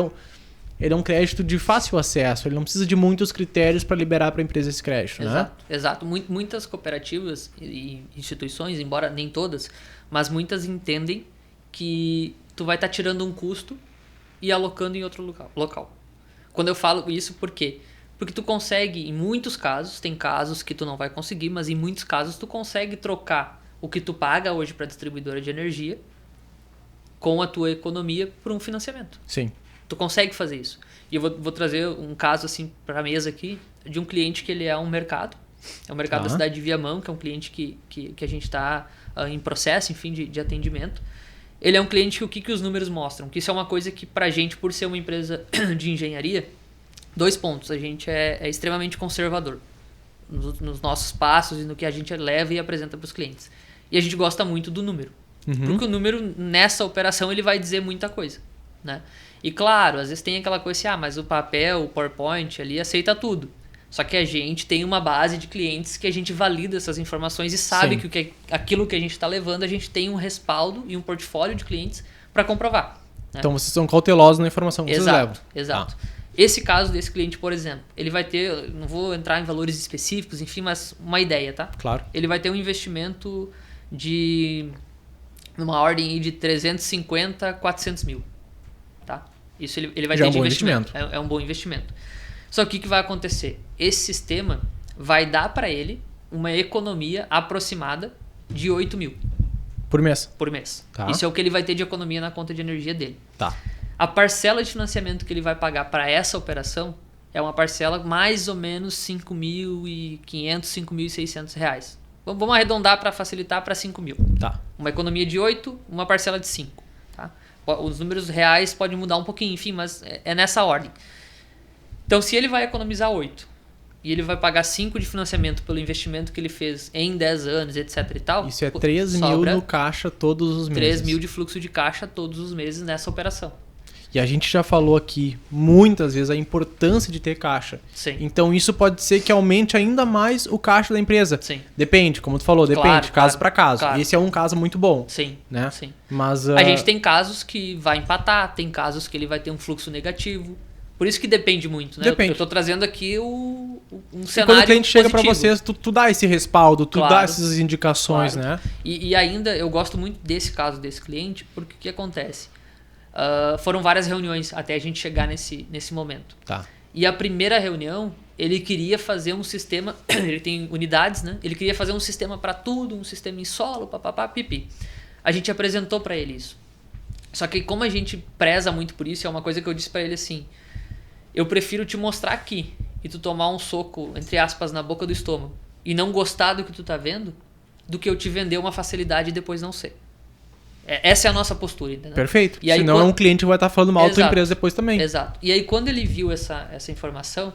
é um crédito de fácil acesso, ele não precisa de muitos critérios para liberar para a empresa esse crédito. Exato, né? Exato. Muitas cooperativas e instituições, embora nem todas, mas muitas entendem que tu vai estar tirando um custo e alocando em outro local. Quando eu falo isso, por quê? Porque tu consegue, em muitos casos, tem casos que tu não vai conseguir, mas em muitos casos tu consegue trocar o que tu paga hoje para a distribuidora de energia com a tua economia por um financiamento. Sim. Tu consegue fazer isso. E eu vou trazer um caso assim para a mesa aqui, de um cliente que ele é um mercado. É um mercado da cidade de Viamão, que é um cliente que a gente está em processo, enfim, de atendimento. Ele é um cliente que o que os números mostram? Que isso é uma coisa que pra gente, por ser uma empresa de engenharia, 2 pontos. A gente é extremamente conservador nos nossos passos e no que a gente leva e apresenta para os clientes. E a gente gosta muito do número. Porque o número, nessa operação, ele vai dizer muita coisa. Né? E claro, às vezes tem aquela coisa assim, mas o papel, o PowerPoint ali aceita tudo. Só que a gente tem uma base de clientes que a gente valida essas informações e sabe que aquilo que a gente está levando, a gente tem um respaldo e um portfólio de clientes para comprovar. Né? Então vocês são cautelosos na informação que vocês levam. Exato. Esse caso desse cliente, por exemplo, ele vai ter, não vou entrar em valores específicos, enfim, mas uma ideia, tá? Claro. Ele vai ter um investimento de numa ordem de 350 a 400 mil. Tá? Isso ele vai ter de investimento. É um bom investimento. Só que o que vai acontecer? Esse sistema vai dar para ele uma economia aproximada de 8 mil. Por mês? Por mês. Tá. Isso é o que ele vai ter de economia na conta de energia dele. Tá. A parcela de financiamento que ele vai pagar para essa operação é uma parcela mais ou menos R$ 5.500, R$ 5.600. Vamos arredondar para facilitar para 5 mil. Tá. Uma economia de 8, uma parcela de 5. Tá? Os números reais podem mudar um pouquinho, enfim, mas é nessa ordem. Então, se ele vai economizar 8 e ele vai pagar 5 de financiamento pelo investimento que ele fez em 10 anos, etc e tal... Isso é 3 mil no caixa todos os meses. 3 mil de fluxo de caixa todos os meses nessa operação. E a gente já falou aqui muitas vezes a importância de ter caixa. Sim. Então isso pode ser que aumente ainda mais o caixa da empresa. Sim. Depende, como tu falou, depende, caso para caso. Claro. Esse é um caso muito bom. Sim, né? sim. Mas, a gente tem casos que vai empatar, tem casos que ele vai ter um fluxo negativo. Por isso que depende muito, né? Depende. Eu tô trazendo aqui um cenário e quando o cliente chega para positivo. vocês, tu dá esse respaldo, tu Claro, dá essas indicações, claro. né? E ainda eu gosto muito desse caso desse cliente, porque o que acontece? Foram várias reuniões até a gente chegar nesse momento. Tá. E a primeira reunião, ele queria fazer um sistema, ele tem unidades, né? Ele queria fazer um sistema para tudo, um sistema em solo, papapá, pipi. A gente apresentou para ele isso. Só que como a gente preza muito por isso, é uma coisa que eu disse para ele assim, eu prefiro te mostrar aqui e tu tomar um soco, entre aspas, na boca do estômago e não gostar do que tu tá vendo, do que eu te vender uma facilidade e depois não ser. Essa é a nossa postura, entendeu? Perfeito. E aí, senão é um cliente que vai estar falando mal da tua empresa depois também. Exato. E aí quando ele viu essa informação,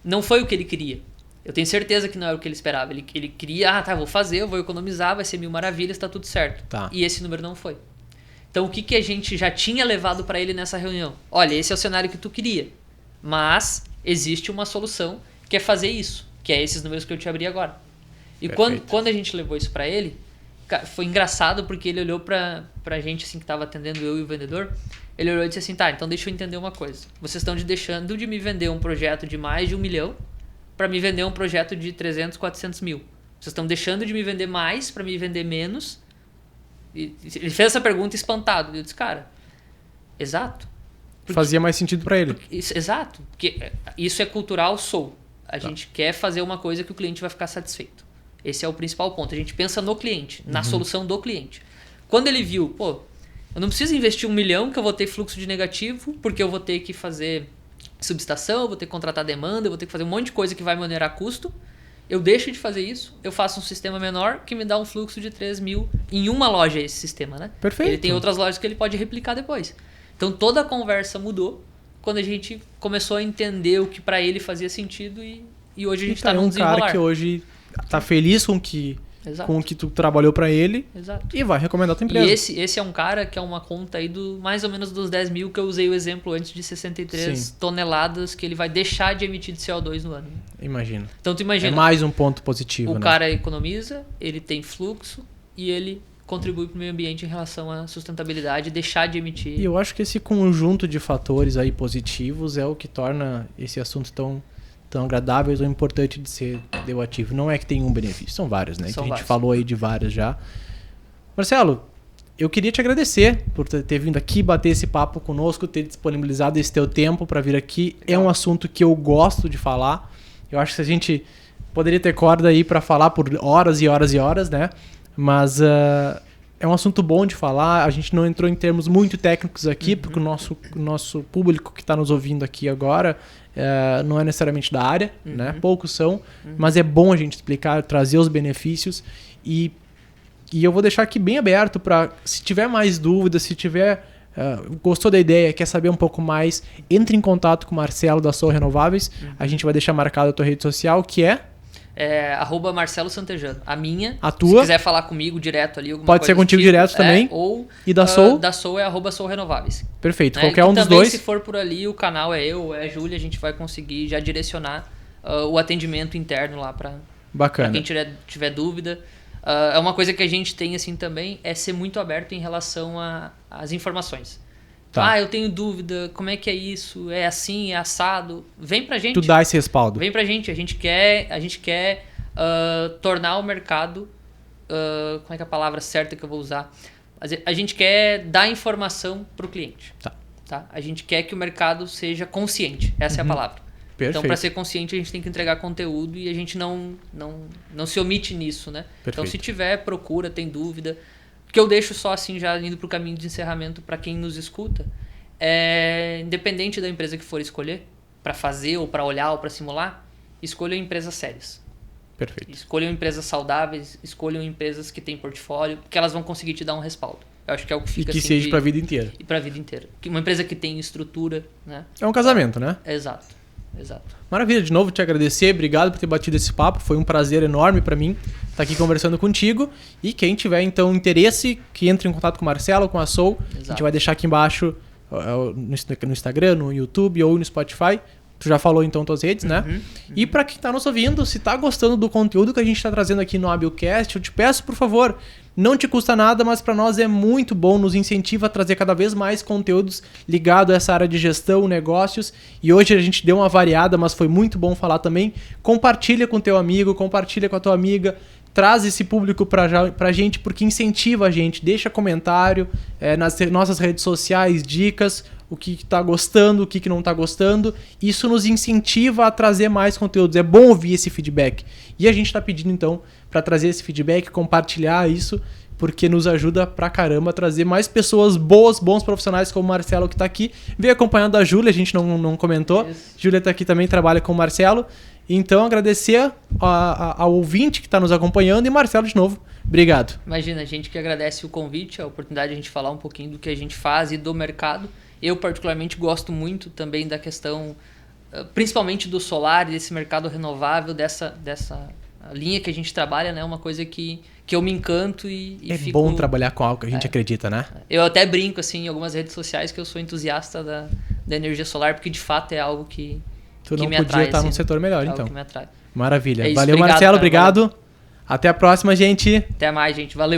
não foi o que ele queria. Eu tenho certeza que não era o que ele esperava. Ele queria, vou fazer, eu vou economizar, vai ser 1000 maravilhas, tá tudo certo. Tá. E esse número não foi. Então o que a gente já tinha levado para ele nessa reunião? Olha, esse é o cenário que tu queria, mas existe uma solução que é fazer isso, que é esses números que eu te abri agora. E quando a gente levou isso para ele, foi engraçado porque ele olhou pra gente, assim, que tava atendendo eu e o vendedor. Ele olhou e disse assim, tá, então deixa eu entender uma coisa. Vocês estão deixando de me vender um projeto de mais de 1 milhão para me vender um projeto de 300, 400 mil. Vocês estão deixando de me vender mais para me vender menos. E ele fez essa pergunta espantado. Eu disse, cara, exato. Fazia mais sentido para ele. Exato. Porque isso é cultural, A gente quer fazer uma coisa que o cliente vai ficar satisfeito. Esse é o principal ponto. A gente pensa no cliente, na solução do cliente. Quando ele viu, pô, eu não preciso investir 1 milhão que eu vou ter fluxo de negativo, porque eu vou ter que fazer subestação, eu vou ter que contratar demanda, eu vou ter que fazer um monte de coisa que vai me onerar custo. Eu deixo de fazer isso, eu faço um sistema menor que me dá um fluxo de 3 mil em uma loja, esse sistema, né? Perfeito. Ele tem outras lojas que ele pode replicar depois. Então toda a conversa mudou quando a gente começou a entender o que para ele fazia sentido e hoje a gente está num desenrolar. Um cara que hoje tá feliz com o que tu trabalhou para ele. Exato. E vai recomendar a tua empresa. E esse é um cara que é uma conta aí do mais ou menos dos 10 mil que eu usei o exemplo antes de 63 toneladas que ele vai deixar de emitir de CO2 no ano. Imagina. Então tu imagina. É mais um ponto positivo, o né? cara economiza, ele tem fluxo e ele contribui para o meio ambiente em relação à sustentabilidade, deixar de emitir. E eu acho que esse conjunto de fatores aí positivos é o que torna esse assunto tão agradável ou importante de ser debatido. Não é que tem um benefício, são vários, né? São que a gente vários. falou aí de vários já. Marcelo, eu queria te agradecer por ter vindo aqui, bater esse papo conosco, ter disponibilizado esse teu tempo para vir aqui. Legal. É um assunto que eu gosto de falar. Eu acho que a gente poderia ter corda aí para falar por horas e horas e horas, né? Mas é um assunto bom de falar. A gente não entrou em termos muito técnicos aqui, porque o nosso público que está nos ouvindo aqui agora não é necessariamente da área, né? Poucos são, mas é bom a gente explicar, trazer os benefícios e eu vou deixar aqui bem aberto para, se tiver mais dúvidas, se tiver gostou da ideia, quer saber um pouco mais, entre em contato com o Marcelo da Soul Renováveis. A gente vai deixar marcado a tua rede social, que é @Marcelo Santejano. A minha, a tua, se quiser falar comigo direto ali, alguma pode coisa ser contigo tipo, direto também. E da Soul? Da Soul é @Soul Renováveis. Perfeito, Né? qualquer um dos também, dois. Se for por ali, o canal é eu, é a Júlia, a gente vai conseguir já direcionar o atendimento interno lá para quem tiver dúvida. É uma coisa que a gente tem assim também, é ser muito aberto em relação às informações. Tá. Eu tenho dúvida, como é que é isso? É assim, é assado? Vem pra gente. Tu dá esse respaldo. Vem pra gente. A gente quer tornar o mercado... como é que é a palavra certa que eu vou usar? A gente quer dar informação pro cliente. Tá? A gente quer que o mercado seja consciente. Essa é a palavra. Perfeito. Então, para ser consciente, a gente tem que entregar conteúdo e a gente não se omite nisso, né? Perfeito. Então, se tiver, procura, tem dúvida... que eu deixo só assim, já indo para o caminho de encerramento para quem nos escuta, independente da empresa que for escolher, para fazer ou para olhar ou para simular, escolham empresas sérias. Perfeito. Escolham empresas saudáveis, escolham empresas que têm portfólio, que elas vão conseguir te dar um respaldo. Eu acho que é o que fica e que assim, seja para a vida inteira. E para a vida inteira. Uma empresa que tem estrutura, né? É um casamento, né? Exato. Maravilha, de novo te agradecer, obrigado por ter batido esse papo, foi um prazer enorme para mim estar aqui conversando contigo. E quem tiver então interesse, que entre em contato com o Marcelo, com a Soul. Exato. A gente vai deixar aqui embaixo no Instagram, no YouTube ou no Spotify. Tu já falou então tuas redes, né? E para quem tá nos ouvindo, se tá gostando do conteúdo que a gente tá trazendo aqui no Habilcast, eu te peço, por favor, não te custa nada, mas para nós é muito bom, nos incentiva a trazer cada vez mais conteúdos ligados a essa área de gestão, negócios. E hoje a gente deu uma variada, mas foi muito bom falar também. Compartilha com teu amigo, compartilha com a tua amiga, traz esse público pra gente, porque incentiva a gente. Deixa comentário nas nossas redes sociais, dicas, o que tá gostando, o que não tá gostando. Isso nos incentiva a trazer mais conteúdos. É bom ouvir esse feedback. E a gente tá pedindo, então, para trazer esse feedback, compartilhar isso, porque nos ajuda pra caramba a trazer mais pessoas boas, bons profissionais como o Marcelo, que tá aqui. Veio acompanhando a Júlia, a gente não comentou. Júlia tá aqui também, trabalha com o Marcelo. Então, agradecer ao ouvinte que está nos acompanhando. E Marcelo, de novo, obrigado. Imagina, a gente que agradece o convite, a oportunidade de a gente falar um pouquinho do que a gente faz e do mercado. Eu, particularmente, gosto muito também da questão, principalmente do solar e desse mercado renovável, dessa linha que a gente trabalha, né? Uma coisa que eu me encanto e fico... É bom trabalhar com algo que a gente acredita, né? Eu até brinco, assim, em algumas redes sociais que eu sou entusiasta da energia solar, porque, de fato, é algo que tu não me podia atrai, estar assim, num setor melhor, então. algo que me atrai. Maravilha. É isso, Valeu, obrigado, Marcelo, cara, obrigado. valeu. Até a próxima, gente. Até mais, gente. Valeu.